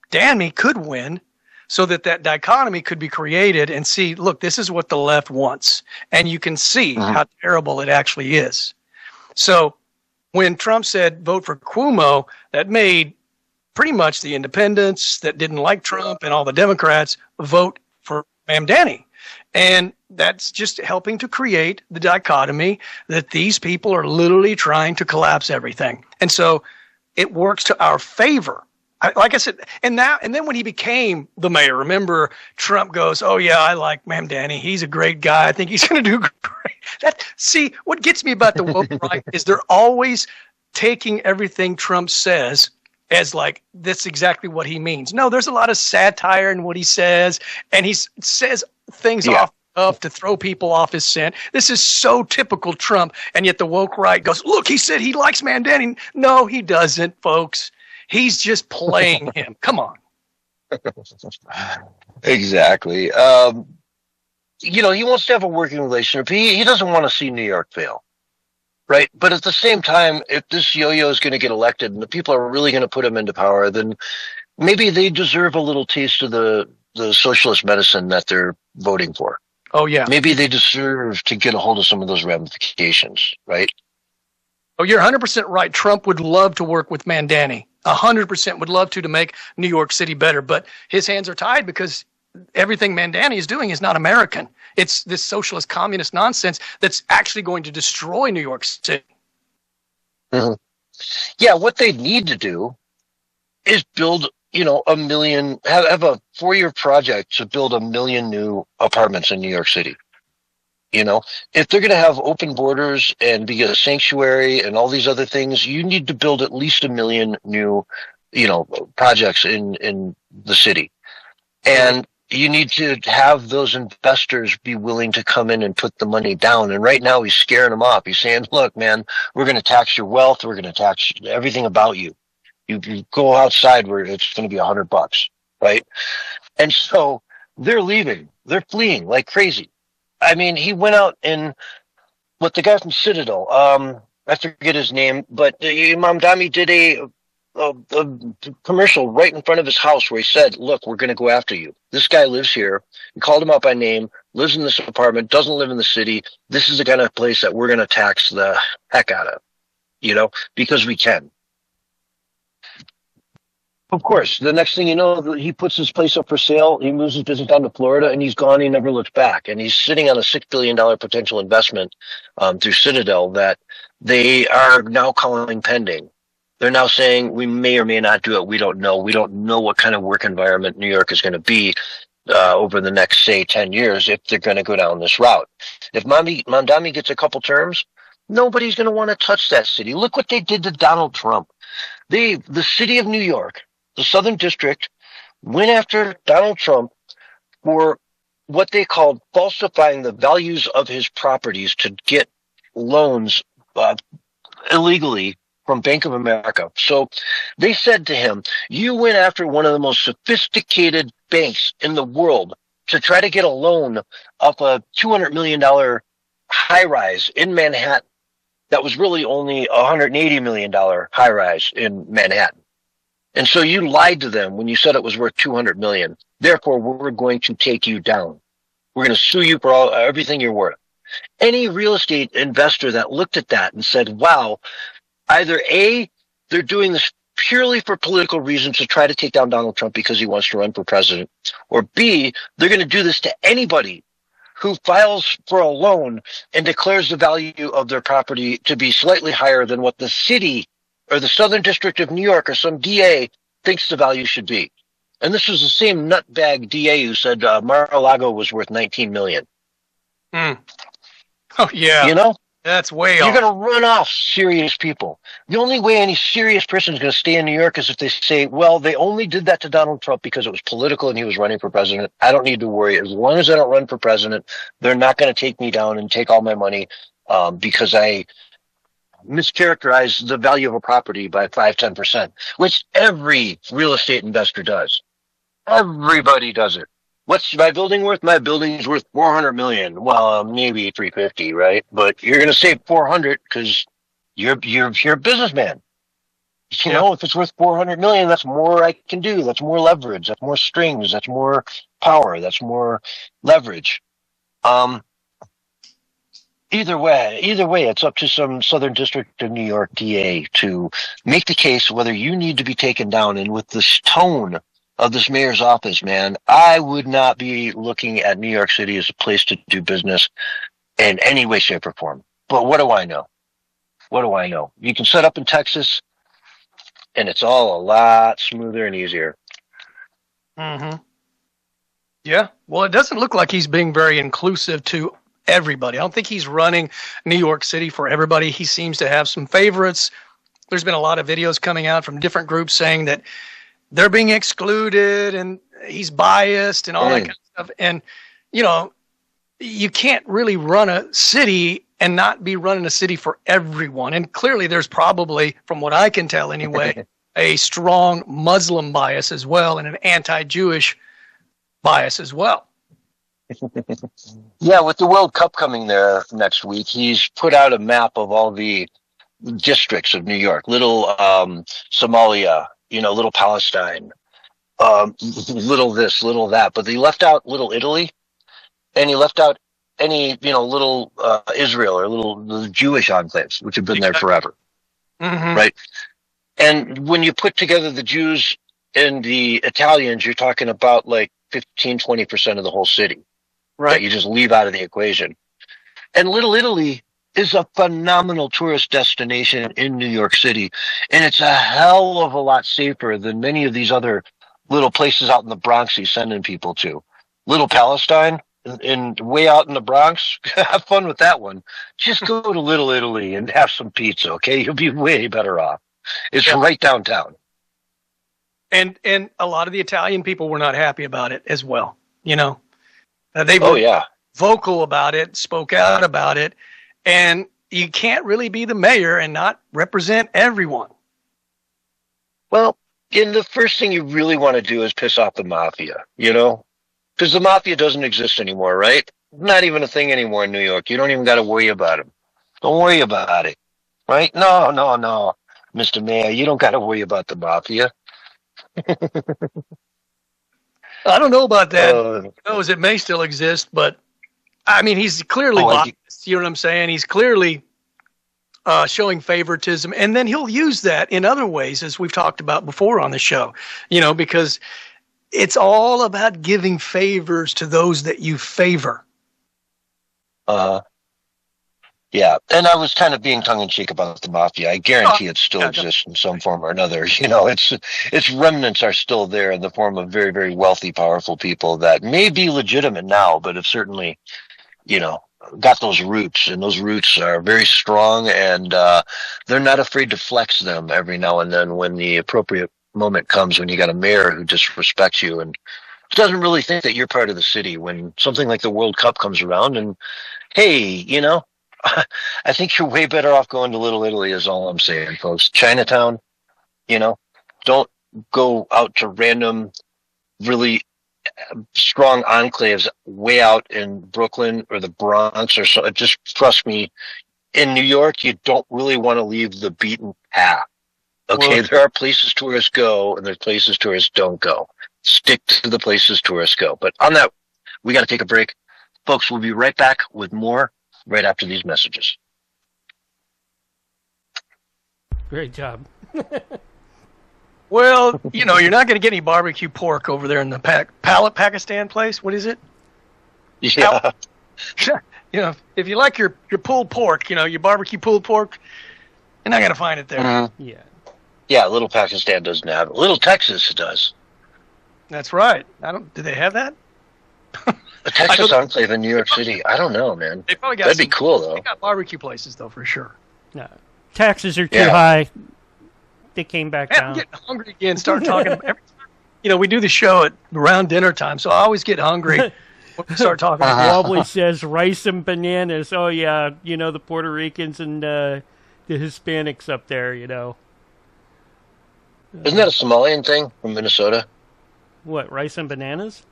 Danny could win, so that dichotomy could be created and see, look, this is what the left wants. And you can see how terrible it actually is. So when Trump said vote for Cuomo, that made pretty much the independents that didn't like Trump and all the Democrats vote for Mamdani. And that's just helping to create the dichotomy that these people are literally trying to collapse everything. And so it works to our favor. Like I said, and then when he became the mayor, remember Trump goes, "Oh yeah, I like Mamdani. He's a great guy. I think he's going to do great." See, what gets me about the woke right is they're always taking everything Trump says as like that's exactly what he means. No, there's a lot of satire in what he says, and he says things off to throw people off his scent. This is so typical Trump, and yet the woke right goes, "Look, he said he likes Mamdani." No, he doesn't, folks. He's just playing him. Come on. Exactly. You know, he wants to have a working relationship. He doesn't want to see New York fail. Right. But at the same time, if this yo-yo is going to get elected and the people are really going to put him into power, then maybe they deserve a little taste of the socialist medicine that they're voting for. Oh, yeah. Maybe they deserve to get a hold of some of those ramifications. Right. Oh, you're 100% right. Trump would love to work with Mamdani. 100% would love to make New York City better. But his hands are tied because everything Mamdani is doing is not American. It's this socialist communist nonsense that's actually going to destroy New York City. Mm-hmm. Yeah, what they need to do is build, you know, have a 4-year project to build 1 million new apartments in New York City. You know, if they're going to have open borders and be a sanctuary and all these other things, you need to build at least 1 million new, you know, projects in the city. And you need to have those investors be willing to come in and put the money down. And right now he's scaring them off. He's saying, look, man, we're going to tax your wealth. We're going to tax everything about you. You go outside where it's going to be $100, right? And so they're leaving. They're fleeing like crazy. I mean, he went out and what the guy from Citadel, I forget his name, but Mamdani did a commercial right in front of his house where he said, look, we're going to go after you. This guy lives here. He called him out by name, lives in this apartment, doesn't live in the city. This is the kind of place that we're going to tax the heck out of, you know, because we can. Of course, the next thing you know, he puts his place up for sale. He moves his business down to Florida, and he's gone. He never looks back. And he's sitting on a $6 billion potential investment through Citadel that they are now calling pending. They're now saying we may or may not do it. We don't know. We don't know what kind of work environment New York is going to be over the next, say, 10 years if they're going to go down this route. If Mamdani gets a couple terms, nobody's going to want to touch that city. Look what they did to Donald Trump. The city of New York, the Southern District, went after Donald Trump for what they called falsifying the values of his properties to get loans illegally from Bank of America. So they said to him, you went after one of the most sophisticated banks in the world to try to get a loan off a $200 million high-rise in Manhattan that was really only a $180 million high-rise in Manhattan. And so you lied to them when you said it was worth $200 million. Therefore, we're going to take you down. We're going to sue you for everything you're worth. Any real estate investor that looked at that and said, wow, either A, they're doing this purely for political reasons to try to take down Donald Trump because he wants to run for president, or B, they're going to do this to anybody who files for a loan and declares the value of their property to be slightly higher than what the city or the Southern District of New York or some DA thinks the value should be. And this was the same nutbag DA who said Mar-a-Lago was worth $19 million. Oh, yeah. You know? That's way You're off. going to run off serious people. The only way any serious person is going to stay in New York is if they say, well, they only did that to Donald Trump because it was political and he was running for president. I don't need to worry. As long as I don't run for president, they're not going to take me down and take all my money because I mischaracterized the value of a property by 5-10%, which every real estate investor does. Everybody does it. What's my building worth? My building's worth $400 million. Well, maybe 350, right? But you're going to save 400 because you're a businessman. You know, if it's worth 400 million, that's more I can do. That's more leverage. That's more strings. That's more power. That's more leverage. Either way, it's up to some Southern District of New York DA to make the case whether you need to be taken down. And with this tone of this mayor's office, man, I would not be looking at New York City as a place to do business in any way, shape, or form. But what do I know? What do I know? You can set up in Texas, and it's all a lot smoother and easier. Mm-hmm. Yeah. Well, it doesn't look like he's being very inclusive to everybody. I don't think he's running New York City for everybody. He seems to have some favorites. There's been a lot of videos coming out from different groups saying that they're being excluded and he's biased and all that kind of stuff. And, you know, you can't really run a city and not be running a city for everyone. And clearly there's probably, from what I can tell anyway, a strong Muslim bias as well and an anti-Jewish bias as well. Yeah, with the World Cup coming there next week, he's put out a map of all the districts of New York, little Somalia, you know, little Palestine, little this, little that. But he left out little Italy, and he left out any, you know, little Israel or little Jewish enclaves, which have been there forever. Mm-hmm. Right? And when you put together the Jews and the Italians, you're talking about like 15-20% of the whole city. Right. That you just leave out of the equation. And Little Italy is a phenomenal tourist destination in New York City. And it's a hell of a lot safer than many of these other little places out in the Bronx he's sending people to. Little Palestine and way out in the Bronx, have fun with that one. Just go to Little Italy and have some pizza, okay? You'll be way better off. It's right downtown. And a lot of the Italian people were not happy about it as well, you know. They were vocal about it, spoke out about it, and you can't really be the mayor and not represent everyone. Well, and the first thing you really want to do is piss off the mafia, you know? Because the mafia doesn't exist anymore, right? Not even a thing anymore in New York. You don't even got to worry about them. Don't worry about it, right? No, Mr. Mayor, you don't got to worry about the mafia. I don't know about that. Who knows? It may still exist, but I mean, he's clearly biased. You know what I'm saying? He's clearly showing favoritism, and then he'll use that in other ways, as we've talked about before on the show. You know, because it's all about giving favors to those that you favor. Yeah, and I was kind of being tongue-in-cheek about the mafia. I guarantee it still exists in some form or another. You know, its remnants are still there in the form of very, very wealthy, powerful people that may be legitimate now, but have certainly, you know, got those roots, and those roots are very strong, and they're not afraid to flex them every now and then when the appropriate moment comes, when you got a mayor who disrespects you and doesn't really think that you're part of the city when something like the World Cup comes around. And, hey, you know, I think you're way better off going to Little Italy is all I'm saying, folks. Chinatown, you know, don't go out to random, really strong enclaves way out in Brooklyn or the Bronx or so. Just trust me, in New York, you don't really want to leave the beaten path. Okay, there are places tourists go and there's places tourists don't go. Stick to the places tourists go. But on that, we got to take a break. Folks, we'll be right back with more right after these messages. Great job. Well, you're not going to get any barbecue pork over there in the Pakistan place. What is it? Yeah. If you like your pulled pork, your barbecue pulled pork, you're not going to find it there. Mm-hmm. Yeah. Yeah, Little Pakistan doesn't have it. Little Texas does. That's right. Do they have that? A Texas enclave in New York City. I don't know, man. They probably got That'd be cool, though. They got barbecue places, though, for sure. No. Taxes are too high. They came back down. I'm getting hungry again. Start talking. Every time, we do the show at around dinner time, so I always get hungry when we start talking. Wobbly says rice and bananas. Oh, yeah. The Puerto Ricans and the Hispanics up there, Isn't that a Somalian thing from Minnesota? What, rice and bananas?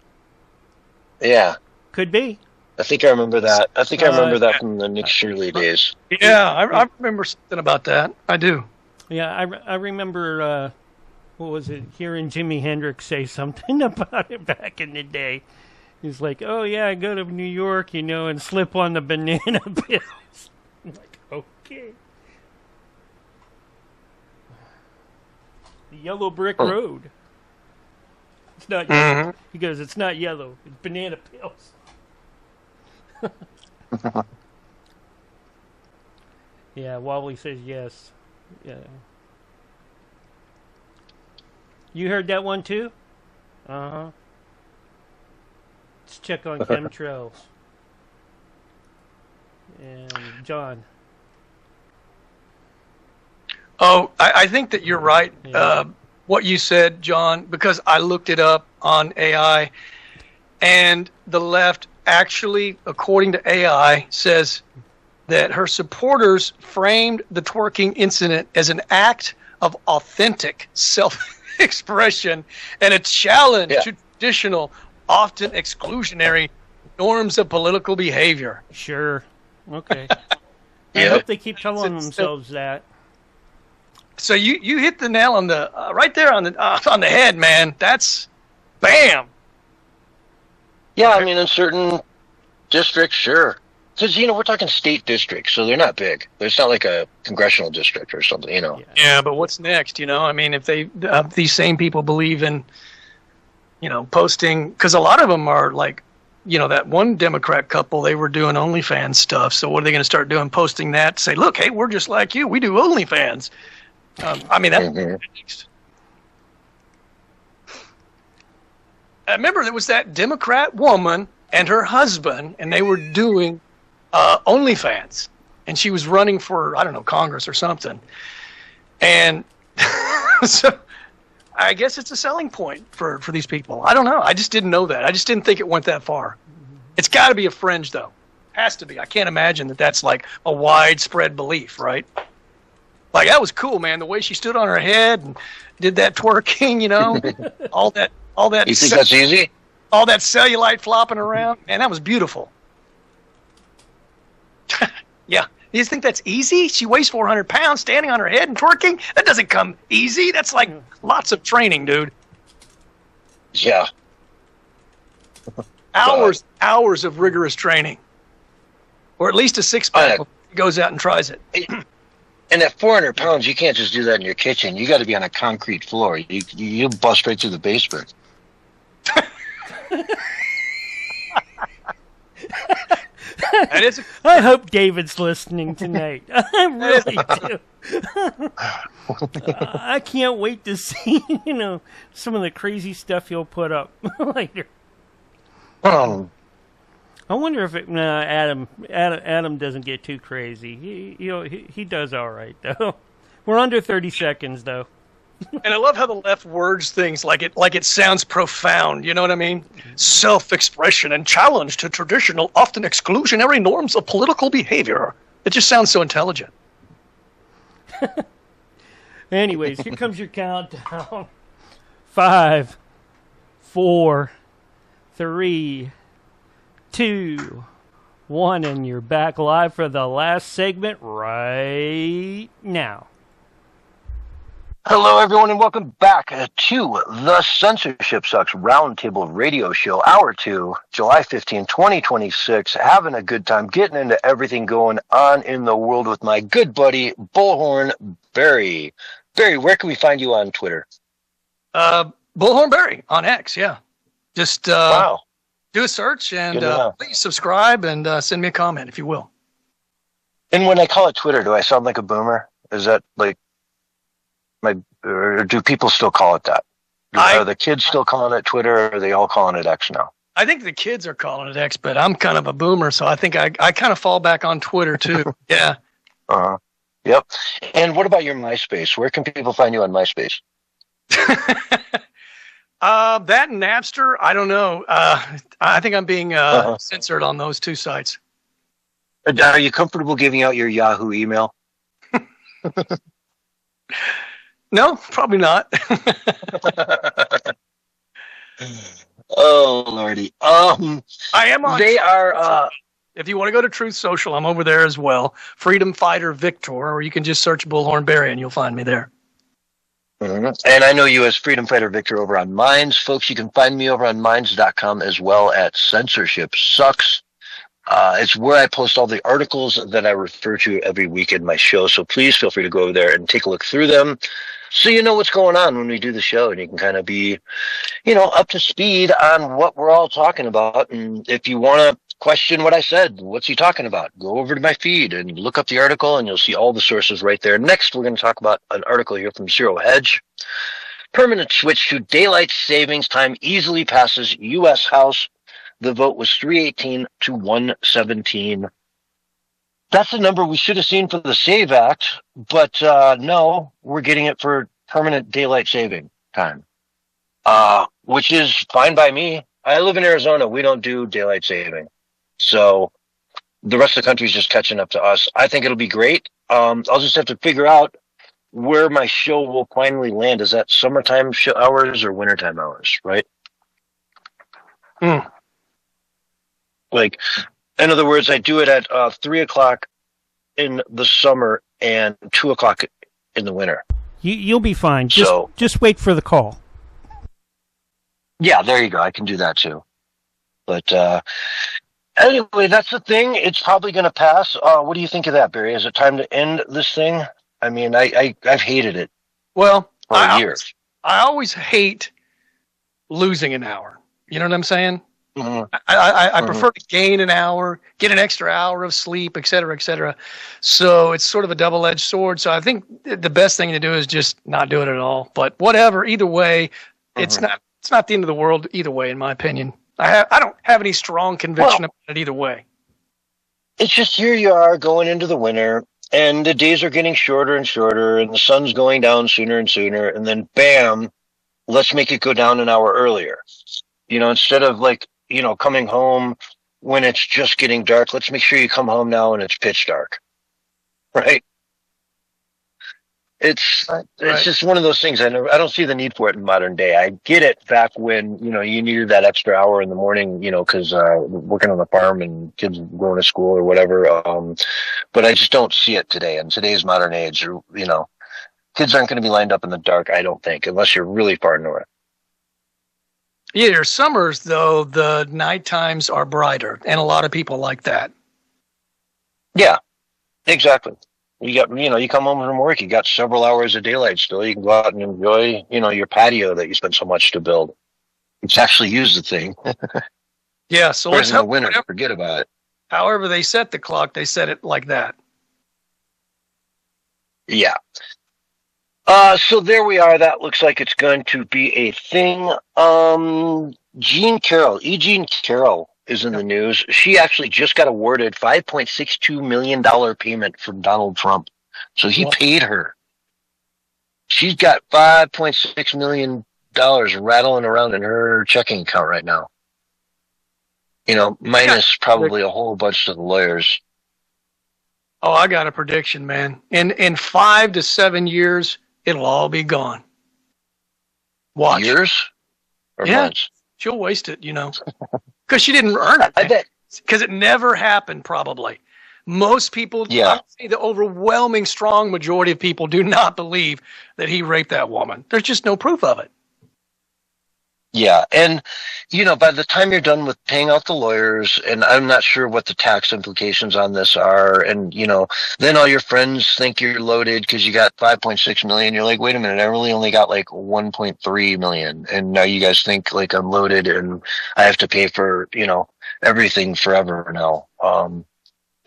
Yeah. Could be. I think I remember that. I remember that from the Nick Shirley days. Yeah, I remember something about that. I do. Yeah, I remember, what was it, hearing Jimi Hendrix say something about it back in the day. He's like, oh, yeah, I go to New York, and slip on the banana pills. I'm like, okay. The yellow brick road. It's not yellow. He goes, it's not yellow. It's banana pills. Yeah, Wobbly says yes. Yeah. You heard that one too? Uh-huh. Let's check on chemtrails. And John. Oh, I think that you're right. Yeah. What you said, John, because I looked it up on AI, and the left actually, according to AI, says that her supporters framed the twerking incident as an act of authentic self-expression and a challenge to traditional, often exclusionary norms of political behavior. Sure. Okay. I hope they keep telling themselves that. So you hit the nail on the right there on the head, man. That's bam. Yeah, I mean, in certain districts, sure. Because, we're talking state districts, so they're not big. It's not like a congressional district or something, Yeah, but what's next, I mean, if they these same people believe in, posting, because a lot of them are like, that one Democrat couple, they were doing OnlyFans stuff. So what are they going to start doing? Posting that to say, look, hey, we're just like you. We do OnlyFans. I mean, that's next. I remember there was that Democrat woman and her husband, and they were doing OnlyFans, and she was running for, I don't know, Congress or something. And so I guess it's a selling point for these people. I don't know. I just didn't know that. I just didn't think it went that far. It's got to be a fringe, though. Has to be. I can't imagine that that's like a widespread belief, right? Like, that was cool, man. The way she stood on her head and did that twerking, all that. You think that's easy? All that cellulite flopping around. Man, that was beautiful. Yeah. You think that's easy? She weighs 400 pounds standing on her head and twerking? That doesn't come easy. That's like lots of training, dude. Yeah. Hours of rigorous training. Or at least a six-pack goes out and tries it. And at 400 pounds, you can't just do that in your kitchen. You got to be on a concrete floor. You bust right through the basement. I hope David's listening tonight. I really do. I can't wait to see, some of the crazy stuff he'll put up later. I wonder if Adam doesn't get too crazy. He does all right though. We're under 30 seconds though. And I love how the left words things like it sounds profound. You know what I mean? Self-expression and challenge to traditional, often exclusionary norms of political behavior. It just sounds so intelligent. Anyways, here comes your countdown. 5, 4, 3, 2, 1, and you're back live for the last segment right now. Hello, everyone, and welcome back to the Censorship Sucks Roundtable Radio Show, Hour 2, July 15, 2026. Having a good time, getting into everything going on in the world with my good buddy, Bullhorn Barry. Barry, where can we find you on Twitter? Bullhorn Barry on X. Yeah, just Wow. do a search and Good to know. please subscribe and send me a comment if you will. And when I call it Twitter, do I sound like a boomer? Is that like or do people still call it that? Are the kids still calling it Twitter, or are they all calling it X now? I think the kids are calling it X, but I'm kind of a boomer, so I think I kind of fall back on Twitter too. Yeah. Uh-huh. Yep. And what about your MySpace? Where can people find you on MySpace? That and Napster, I don't know. I think I'm being censored on those two sites. Are you comfortable giving out your Yahoo email? No, probably not. Oh Lordy. I am on. They are. If you want to go to Truth Social, I'm over there as well. Freedom Fighter Victor, or you can just search Bullhorn Barry and you'll find me there. Mm-hmm. And I know you as Freedom Fighter Victor over on Minds. Folks, you can find me over on Minds.com as well at Censorship Sucks. It's where I post all the articles that I refer to every week in my show. So please feel free to go over there and take a look through them so you know what's going on when we do the show, and you can kind of be, up to speed on what we're all talking about. And if you want to question what I said, what's he talking about? Go over to my feed and look up the article, and you'll see all the sources right there. Next, we're going to talk about an article here from Zero Hedge. Permanent switch to daylight savings time easily passes U.S. House. The vote was 318 to 117. That's the number we should have seen for the SAVE Act, but no, we're getting it for permanent daylight saving time, which is fine by me. I live in Arizona. We don't do daylight saving. So the rest of the country is just catching up to us. I think it'll be great. I'll just have to figure out where my show will finally land. Is that summertime hours or wintertime hours, right? Like, in other words, I do it at 3 o'clock in the summer and 2 o'clock in the winter. You'll be fine. Just wait for the call. Yeah, there you go. I can do that too. But anyway, that's the thing. It's probably going to pass. What do you think of that, Barry? Is it time to end this thing? I mean, I've hated it. Well, for years. I always hate losing an hour. You know what I'm saying? Mm-hmm. I prefer to gain an hour, get an extra hour of sleep, et cetera, et cetera. So it's sort of a double-edged sword. So I think the best thing to do is just not do it at all. But whatever, either way, it's not the end of the world either way, in my opinion. I don't have any strong conviction about it either way. It's just here you are going into the winter, and the days are getting shorter and shorter, and the sun's going down sooner and sooner, and then bam, let's make it go down an hour earlier. Instead of coming home when it's just getting dark, let's make sure you come home now and it's pitch dark. Right? It's just one of those things. I don't see the need for it in modern day. I get it back when, you needed that extra hour in the morning, because working on the farm and kids going to school or whatever. But I just don't see it today. In today's modern age, kids aren't going to be lined up in the dark, I don't think, unless you're really far north. Yeah, your summers, though, the night times are brighter, and a lot of people like that. Yeah, exactly. You come home from work, you got several hours of daylight still. You can go out and enjoy, your patio that you spent so much to build. It's actually use the thing. Yeah, so let's help. Winter, forget about it. However they set the clock, they set it like that. Yeah. So there we are. That looks like it's going to be a thing. E. Jean Carroll is in the news. She actually just got awarded $5.62 million payment from Donald Trump. So he paid her. She's got $5.6 million rattling around in her checking account right now. Minus probably a whole bunch of the lawyers. Oh, I got a prediction, man. In 5 to 7 years, it'll all be gone. Watch. Years? Or months? She'll waste it, because she didn't earn it. I bet. Because it never happened, probably. Most people, I would say the overwhelming strong majority of people do not believe that he raped that woman. There's just no proof of it. Yeah, and by the time you're done with paying out the lawyers, and I'm not sure what the tax implications on this are, and then all your friends think you're loaded because you got 5.6 million. You're like, wait a minute, I really only got like 1.3 million, and now you guys think like I'm loaded and I have to pay for everything forever now.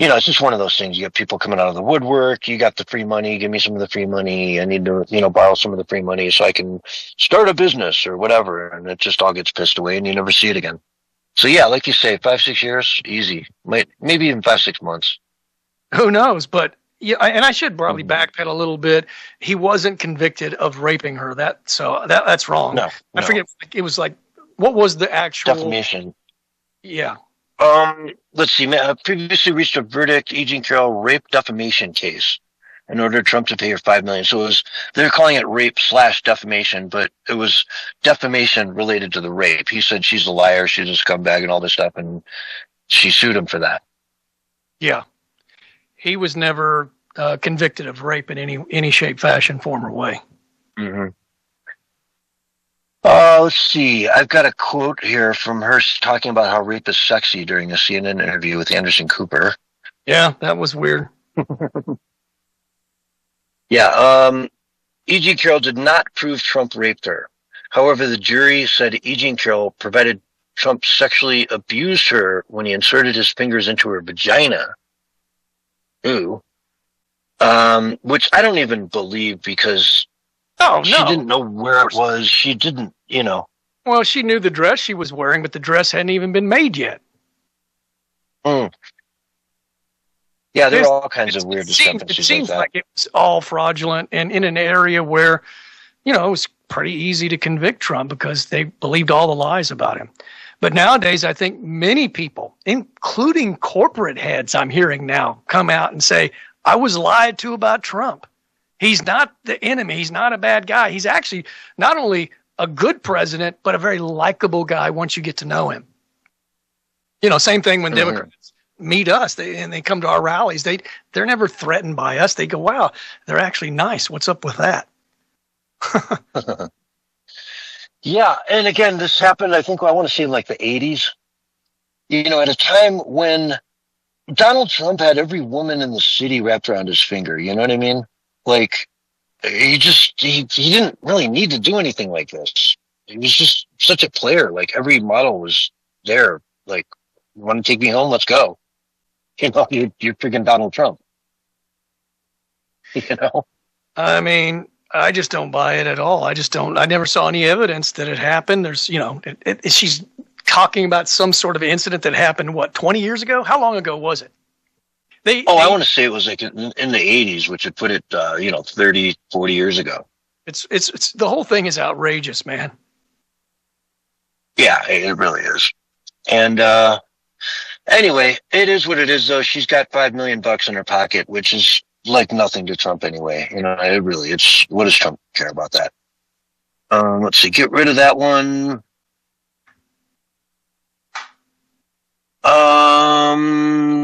It's just one of those things. You have people coming out of the woodwork. You got the free money. Give me some of the free money. I need to, borrow some of the free money so I can start a business or whatever. And it just all gets pissed away and you never see it again. So yeah, like you say, 5-6 years, easy. Maybe even 5-6 months. Who knows? But yeah, and I should probably backpedal a little bit. He wasn't convicted of raping her. That's wrong. No, I forget. It was like, what was the actual defamation? Yeah. Let's see. Previously reached a verdict, E. Jean Carroll rape defamation case, in order Trump to pay her $5 million. So they're calling it rape/defamation, but it was defamation related to the rape. He said she's a liar, she's a scumbag, and all this stuff, and she sued him for that. Yeah, he was never convicted of rape in any shape, fashion, form, or way. Mm-hmm. Let's see. I've got a quote here from her talking about how rape is sexy during a CNN interview with Anderson Cooper. Yeah, that was weird. Yeah. E. Jean Carroll did not prove Trump raped her. However, the jury said E. Jean Carroll provided Trump sexually abused her when he inserted his fingers into her vagina. Ooh. Which I don't even believe because she didn't know where it was. She didn't, Well, she knew the dress she was wearing, but the dress hadn't even been made yet. Mm. Yeah, there are all kinds of weird discrepancies. It seems like it was all fraudulent and in an area where, it was pretty easy to convict Trump because they believed all the lies about him. But nowadays, I think many people, including corporate heads I'm hearing now, come out and say, I was lied to about Trump. He's not the enemy. He's not a bad guy. He's actually not only a good president, but a very likable guy once you get to know him. Same thing when Democrats meet us and they come to our rallies. They're never threatened by us. They go, wow, they're actually nice. What's up with that? Yeah. And again, this happened, I think, I want to say in like the 80s, at a time when Donald Trump had every woman in the city wrapped around his finger. You know what I mean? Like, he didn't really need to do anything like this. He was just such a player. Like, every model was there. Like, you want to take me home? Let's go. You're freaking Donald Trump. I mean, I just don't buy it at all. I never saw any evidence that it happened. There's, she's talking about some sort of incident that happened, 20 years ago? How long ago was it? I want to say it was like in the 80s, which would put it, 30, 40 years ago. It's the whole thing is outrageous, man. Yeah, it really is. And anyway, it is what it is, though. She's got $5 million in her pocket, which is like nothing to Trump anyway. It's what does Trump care about that? Let's see, get rid of that one.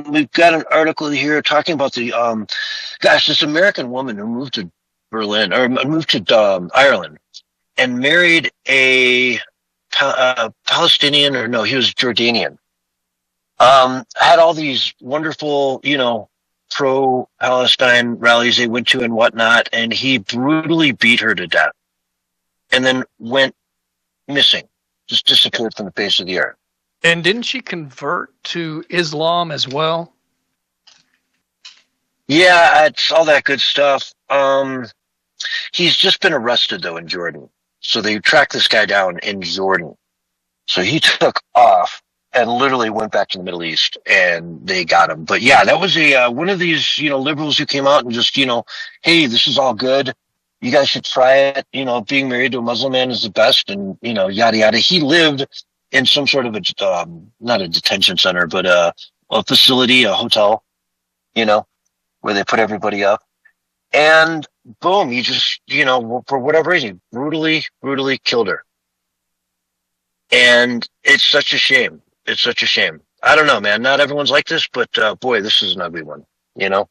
We've got an article here talking about this American woman who moved to Berlin or moved to Ireland and married a Palestinian, or no, he was Jordanian. Had all these wonderful, pro-Palestine rallies they went to and whatnot, and he brutally beat her to death and then went missing, just disappeared from the face of the earth. And didn't she convert to Islam as well? Yeah, it's all that good stuff. He's just been arrested, though, in Jordan. So they tracked this guy down in Jordan. So he took off and literally went back to the Middle East, and they got him. But yeah, that was one of these, liberals who came out and just, hey, this is all good. You guys should try it. Being married to a Muslim man is the best, and, yada, yada. He lived in some sort of not a detention center, but a facility, a hotel, where they put everybody up. And boom, he just, for whatever reason, brutally killed her. And it's such a shame. It's such a shame. I don't know, man. Not everyone's like this, but boy, this is an ugly one, Yeah.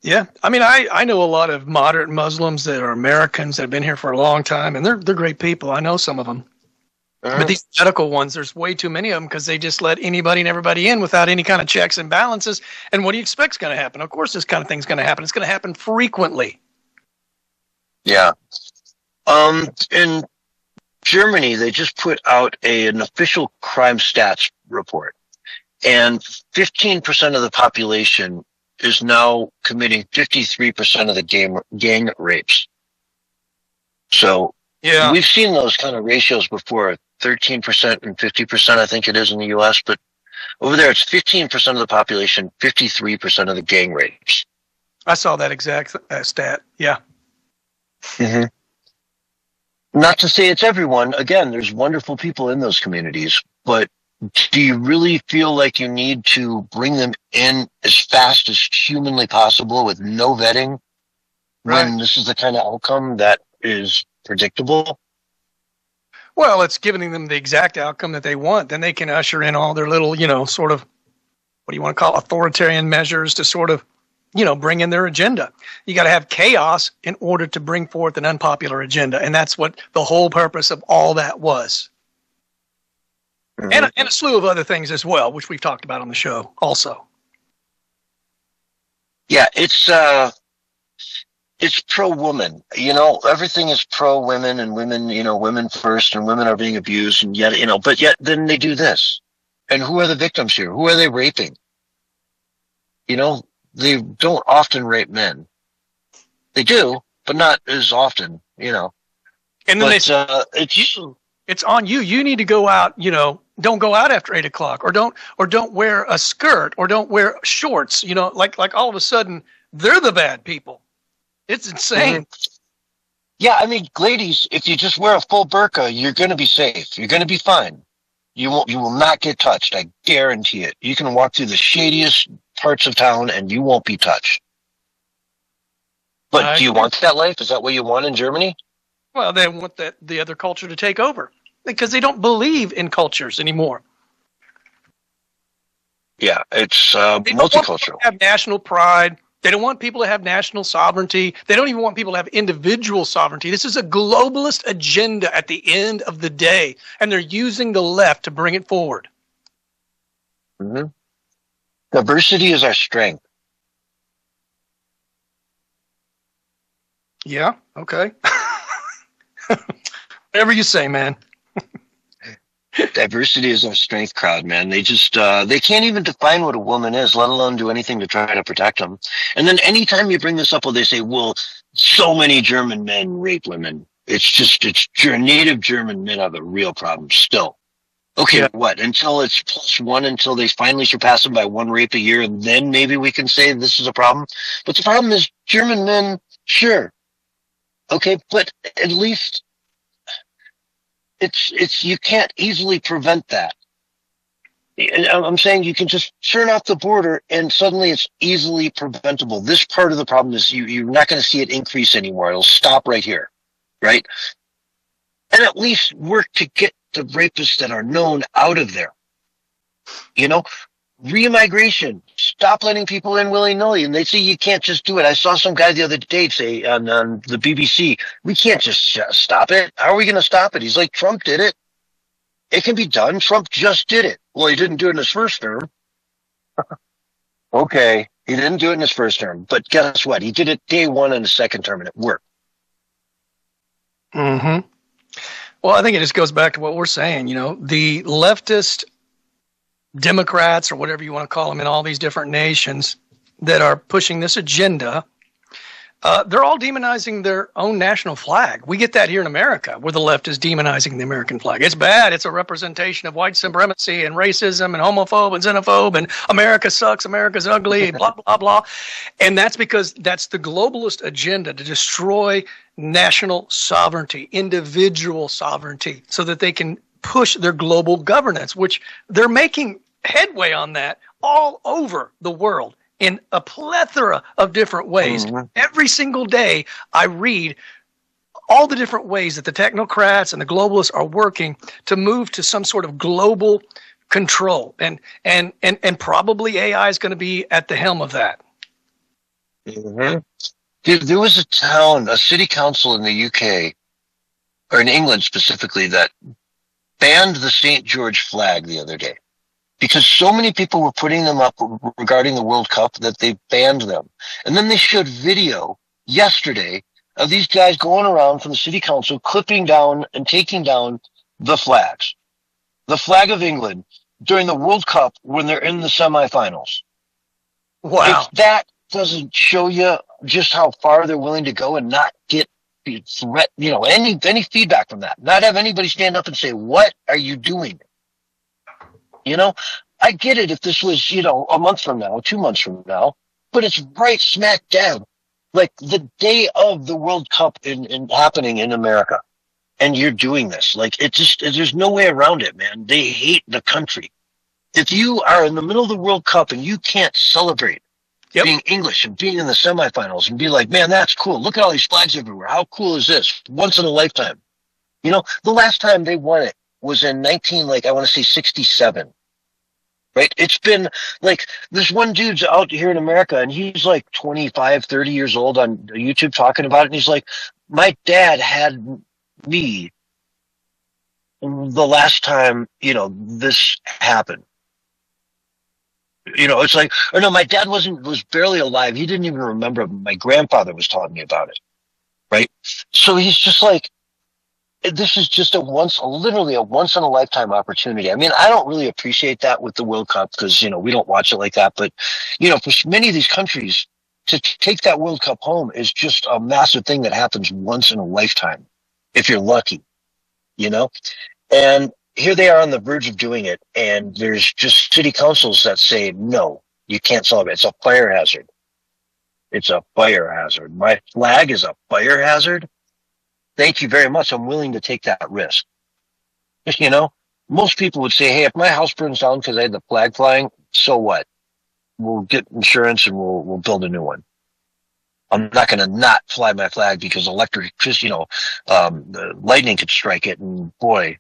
Yeah, I mean, I know a lot of moderate Muslims that are Americans that have been here for a long time, and they're great people. I know some of them. But these medical ones, there's way too many of them because they just let anybody and everybody in without any kind of checks and balances. And what do you expect is going to happen? Of course, this kind of thing's going to happen. It's going to happen frequently. Yeah. In Germany, they just put out an official crime stats report, and 15% of the population is now committing 53% of the gang rapes. So Yeah, we've seen those kind of ratios before, 13% and 50%, I think it is in the U.S., but over there it's 15% of the population, 53% of the gang rapes. I saw that exact stat. Yeah. Mm-hmm. Not to say it's everyone. Again, there's wonderful people in those communities, but do you really feel like you need to bring them in as fast as humanly possible with no vetting when Right. this is the kind of outcome that is predictable? Well, it's giving them the exact outcome that they want. Then they can usher in all their little, sort of, what do you want to call it, authoritarian measures to sort of, bring in their agenda. You got to have chaos in order to bring forth an unpopular agenda. And that's what the whole purpose of all that was. Mm-hmm. And a slew of other things as well, which we've talked about on the show also. Yeah, it's pro-woman. Everything is pro-women and women, women first, and women are being abused, and yet, but yet then they do this. And who are the victims here? Who are they raping? They don't often rape men. They do, but not as often, And then they say, it's on you. You need to go out, don't go out after 8 o'clock, or don't wear a skirt, or don't wear shorts, like all of a sudden they're the bad people. It's insane. Mm-hmm. Yeah, I mean, ladies, if you just wear a full burqa, you're going to be safe. You're going to be fine. You will not get touched. I guarantee it. You can walk through the shadiest parts of town and you won't be touched. But do you want that life? Is that what you want in Germany? Well, they want the other culture to take over because they don't believe in cultures anymore. Yeah, it's They don't want people multicultural. to have national pride. They don't want people to have national sovereignty. They don't even want people to have individual sovereignty. This is a globalist agenda at the end of the day, and they're using the left to bring it forward. Mm-hmm. Diversity is our strength. Yeah, okay. Whatever you say, man. Diversity is our strength, crowd, man. They just, they can't even define what a woman is, let alone do anything to try to protect them. And then anytime you bring this up, well, they say, well, so many German men rape women. It's native German men are the real problem still. Okay, Yeah. what? Until it's +1, until they finally surpass them by 1 rape a year, and then maybe we can say this is a problem. But the problem is German men, sure. Okay, but at least it's you can't easily prevent that. And I'm saying you can just turn off the border and suddenly it's easily preventable. This part of the problem is you're not going to see it increase anymore. It'll stop right here, right? And at least work to get the rapists that are known out of there. Re-immigration. Stop letting people in willy-nilly. And they say you can't just do it. I saw some guy the other day say on the BBC, we can't just stop it. How are we going to stop it? He's like, Trump did it. It can be done. Trump just did it. Well, he didn't do it in his first term. Okay, he didn't do it in his first term. But guess what? He did it day 1 in his second term, and it worked. Mm-hmm. Well, I think it just goes back to what we're saying. The leftist Democrats, or whatever you want to call them, in all these different nations that are pushing this agenda, they're all demonizing their own national flag. We get that here in America, where the left is demonizing the American flag. It's bad. It's a representation of white supremacy and racism and homophobe and xenophobe and America sucks, America's ugly, blah, blah, blah. And that's because that's the globalist agenda to destroy national sovereignty, individual sovereignty, so that they can push their global governance, which they're making headway on that all over the world in a plethora of different ways. Mm-hmm. Every single day I read all the different ways that the technocrats and the globalists are working to move to some sort of global control. And probably AI is going to be at the helm of that. Mm-hmm. There was a city council in the UK, or in England specifically, that banned the St. George flag the other day because so many people were putting them up regarding the World Cup that they banned them. And then they showed video yesterday of these guys going around from the city council clipping down and taking down the flags. The flag of England during the World Cup when they're in the semifinals. Wow. If that doesn't show you just how far they're willing to go and not get threat, any feedback from that, not have anybody stand up and say, "What are you doing?" I get it if this was, a month from now, 2 months from now, but it's right smack dab, like the day of the World Cup in happening in America, and you're doing this. Like there's no way around it, man. They hate the country. If you are in the middle of the World Cup and you can't celebrate being English and being in the semifinals and be like, man, that's cool. Look at all these flags everywhere. How cool is this? Once in a lifetime. The last time they won it was in 67. Right? It's been like, this one dude's out here in America and he's like 25, 30 years old on YouTube talking about it. And he's like, my dad had me the last time, this happened. It's like, or no, my dad was barely alive. He didn't even remember. My grandfather was telling me about it. Right. So he's just like, this is just literally a once in a lifetime opportunity. I mean, I don't really appreciate that with the World Cup because, we don't watch it like that. But, for many of these countries to take that World Cup home is just a massive thing that happens once in a lifetime. If you're lucky, and here they are on the verge of doing it, and there's just city councils that say, no, you can't celebrate. It's a fire hazard. It's a fire hazard. My flag is a fire hazard? Thank you very much. I'm willing to take that risk. Most people would say, hey, if my house burns down because I had the flag flying, so what? We'll get insurance and we'll build a new one. I'm not going to not fly my flag because the lightning could strike it, and boy,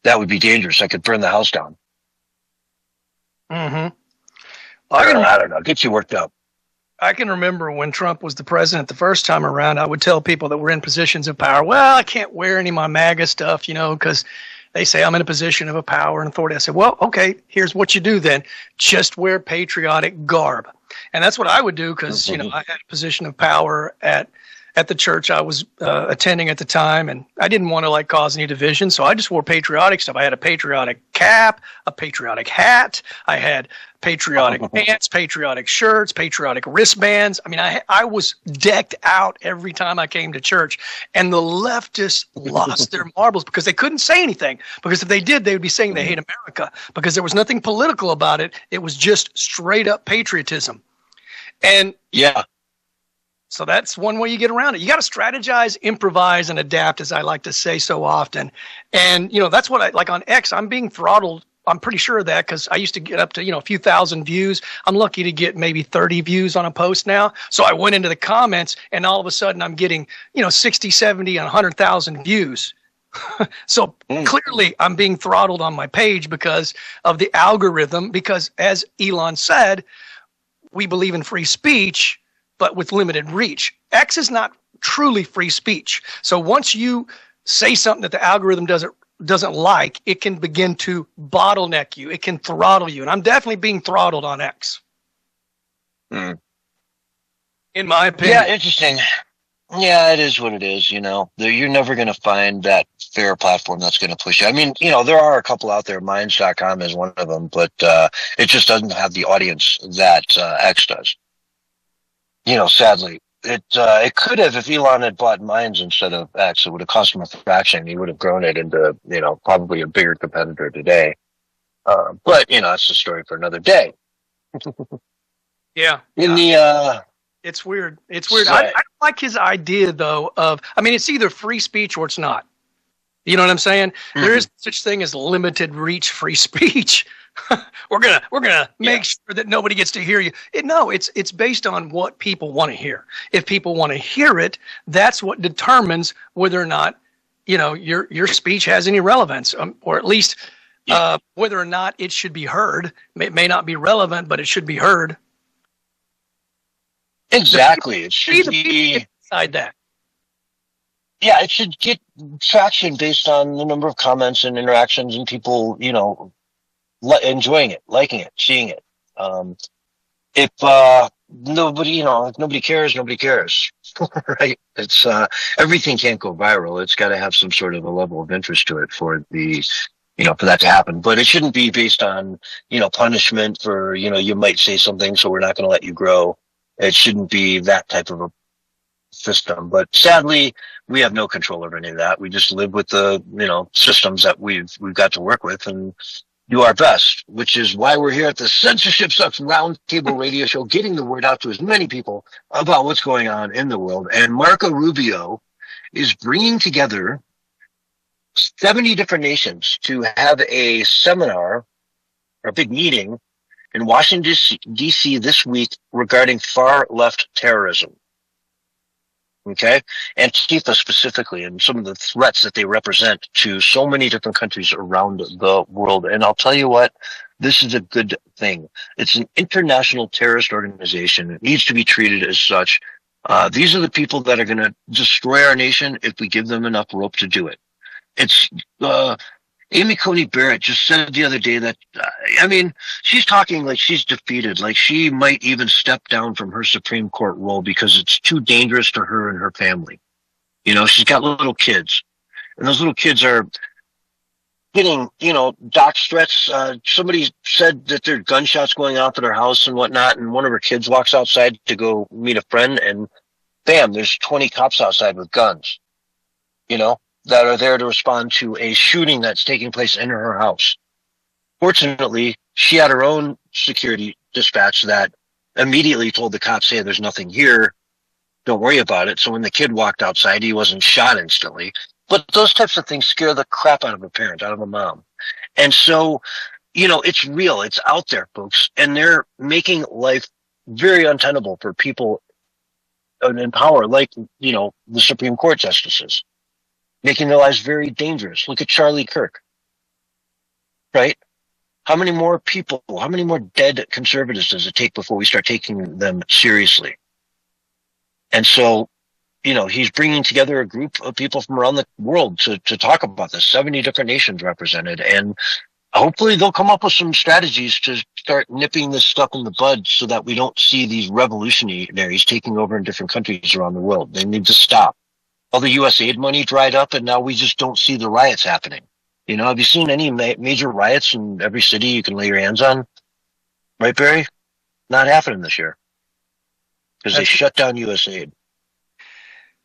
that would be dangerous. I could burn the house down. Mm-hmm. I don't know. Get you worked up. I can remember when Trump was the president the first time around, I would tell people that were in positions of power, well, I can't wear any of my MAGA stuff, because they say I'm in a position of a power and authority. I said, well, okay, here's what you do then. Just wear patriotic garb. And that's what I would do because, I had a position of power at the church I was attending at the time, and I didn't want to cause any division, so I just wore patriotic stuff. I had a patriotic cap, a patriotic hat, I had patriotic pants, patriotic shirts, patriotic wristbands. I mean, I was decked out every time I came to church, and the leftists lost their marbles because they couldn't say anything, because if they did, they would be saying they hate America, because there was nothing political about it. It was just straight up patriotism. And yeah. So that's one way you get around it. You got to strategize, improvise, and adapt, as I like to say so often. And, that's what I like on X. I'm being throttled. I'm pretty sure of that because I used to get up to, a few thousand views. I'm lucky to get maybe 30 views on a post now. So I went into the comments and all of a sudden I'm getting, 60, 70, and 100,000 views. So clearly I'm being throttled on my page because of the algorithm, because as Elon said, we believe in free speech, but with limited reach. X is not truly free speech. So once you say something that the algorithm doesn't like, it can begin to bottleneck you. It can throttle you. And I'm definitely being throttled on X. In my opinion. Yeah, interesting. Yeah, it is what it is, You're never going to find that fair platform that's going to push you. I mean, there are a couple out there. Minds.com is one of them, but it just doesn't have the audience that X does. Sadly, it could have, if Elon had bought Minds instead of X, it would have cost him a fraction. He would have grown it into, probably a bigger competitor today. But, that's a story for another day. Yeah. It's weird. It's weird. I don't like his idea, though, it's either free speech or it's not. You know what I'm saying? Mm-hmm. There is such thing as limited reach free speech. We're gonna make sure that nobody gets to hear you. It's based on what people want to hear. If people want to hear it, that's what determines whether or not your speech has any relevance, or at least whether or not it should be heard. It may not be relevant, but it should be heard. Exactly. It should the be people inside that. Yeah, it should get traction based on the number of comments and interactions and people, enjoying it, liking it, seeing it. If nobody cares, nobody cares, right? It's everything can't go viral. It's got to have some sort of a level of interest to it for for that to happen. But it shouldn't be based on punishment for you might say something, so we're not going to let you grow. It shouldn't be that type of a system. But sadly, we have no control over any of that. We just live with the systems that we've got to work with and do our best, which is why we're here at the Censorship Sucks Roundtable Radio Show, getting the word out to as many people about what's going on in the world. And Marco Rubio is bringing together 70 different nations to have a seminar or a big meeting in Washington, D.C. this week regarding far-left terrorism. Okay? Antifa specifically, and some of the threats that they represent to so many different countries around the world. And I'll tell you what, this is a good thing. It's an international terrorist organization. It needs to be treated as such. These are the people that are going to destroy our nation if we give them enough rope to do it. It's Amy Coney Barrett just said the other day that, she's talking like she's defeated, like she might even step down from her Supreme Court role because it's too dangerous to her and her family. She's got little kids, and those little kids are getting, dox threats. Somebody said that there are gunshots going off at her house and whatnot, and one of her kids walks outside to go meet a friend, and bam, there's 20 cops outside with guns, that are there to respond to a shooting that's taking place in her house. Fortunately, she had her own security dispatch that immediately told the cops, hey, there's nothing here. Don't worry about it. So when the kid walked outside, he wasn't shot instantly. But those types of things scare the crap out of a parent, out of a mom. And so, it's real. It's out there, folks. And they're making life very untenable for people in power, like, the Supreme Court justices. Making their lives very dangerous. Look at Charlie Kirk, right? How many more people, how many more dead conservatives does it take before we start taking them seriously? And so, he's bringing together a group of people from around the world to talk about this, 70 different nations represented. And hopefully they'll come up with some strategies to start nipping this stuff in the bud so that we don't see these revolutionaries taking over in different countries around the world. They need to stop. All the U.S. aid money dried up, and now we just don't see the riots happening. Have you seen any major riots in every city you can lay your hands on? Right, Barry? Not happening this year because they shut down U.S. aid.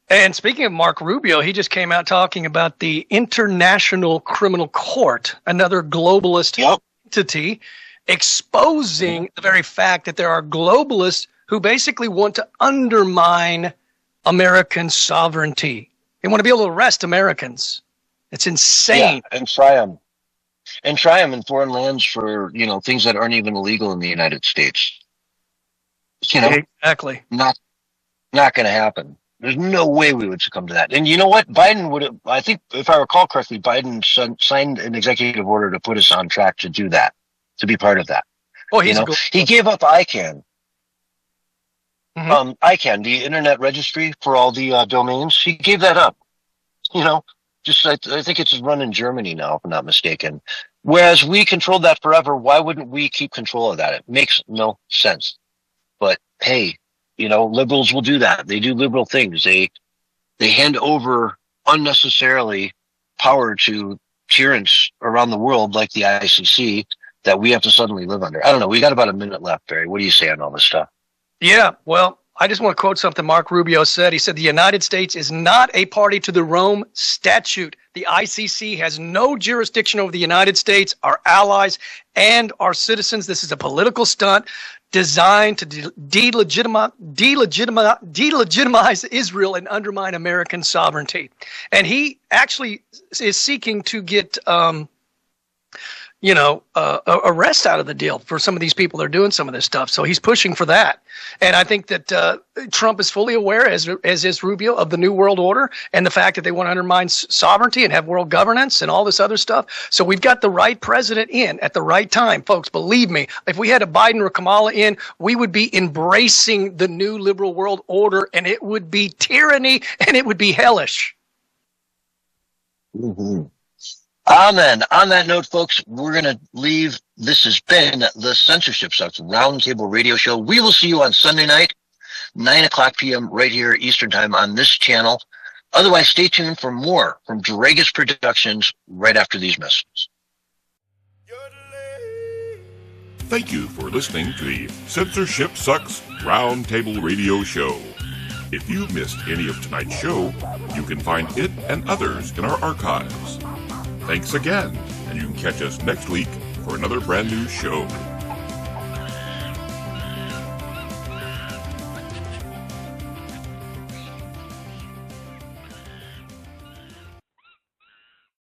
And speaking of Mark Rubio, he just came out talking about the International Criminal Court, another globalist entity, exposing the very fact that there are globalists who basically want to undermine American sovereignty. They want to be able to arrest Americans. It's insane. Yeah, and try them in foreign lands for, things that aren't even illegal in the United States. Exactly. Not going to happen. There's no way we would succumb to that. And you know what? Biden would have, I think, if I recall correctly, Biden signed an executive order to put us on track to do that, to be part of that. Oh, he gave up ICANN. Mm-hmm. ICANN, the Internet Registry for all the domains, he gave that up. I think it's run in Germany now, if I'm not mistaken. Whereas we controlled that forever, why wouldn't we keep control of that? It makes no sense. But hey, liberals will do that. They do liberal things. They hand over unnecessarily power to tyrants around the world like the ICC that we have to suddenly live under. I don't know. We got about a minute left, Barry. What do you say on all this stuff? Yeah, well, I just want to quote something Mark Rubio said. He said, the United States is not a party to the Rome Statute. The ICC has no jurisdiction over the United States, our allies, and our citizens. This is a political stunt designed to delegitimize Israel and undermine American sovereignty. And he actually is seeking to get arrest out of the deal for some of these people that are doing some of this stuff. So he's pushing for that. And I think that Trump is fully aware, as is Rubio, of the New World Order and the fact that they want to undermine sovereignty and have world governance and all this other stuff. So we've got the right president in at the right time, folks. Believe me, if we had a Biden or Kamala in, we would be embracing the new liberal world order, and it would be tyranny and it would be hellish. Mm-hmm. Amen. On that note, folks, we're going to leave. This has been the Censorship Sucks Roundtable Radio Show. We will see you on Sunday night, 9 o'clock p.m. right here Eastern Time on this channel. Otherwise, stay tuned for more from Dragus Productions right after these messages. Thank you for listening to the Censorship Sucks Roundtable Radio Show. If you missed any of tonight's show, you can find it and others in our archives. Thanks again, and you can catch us next week for another brand new show.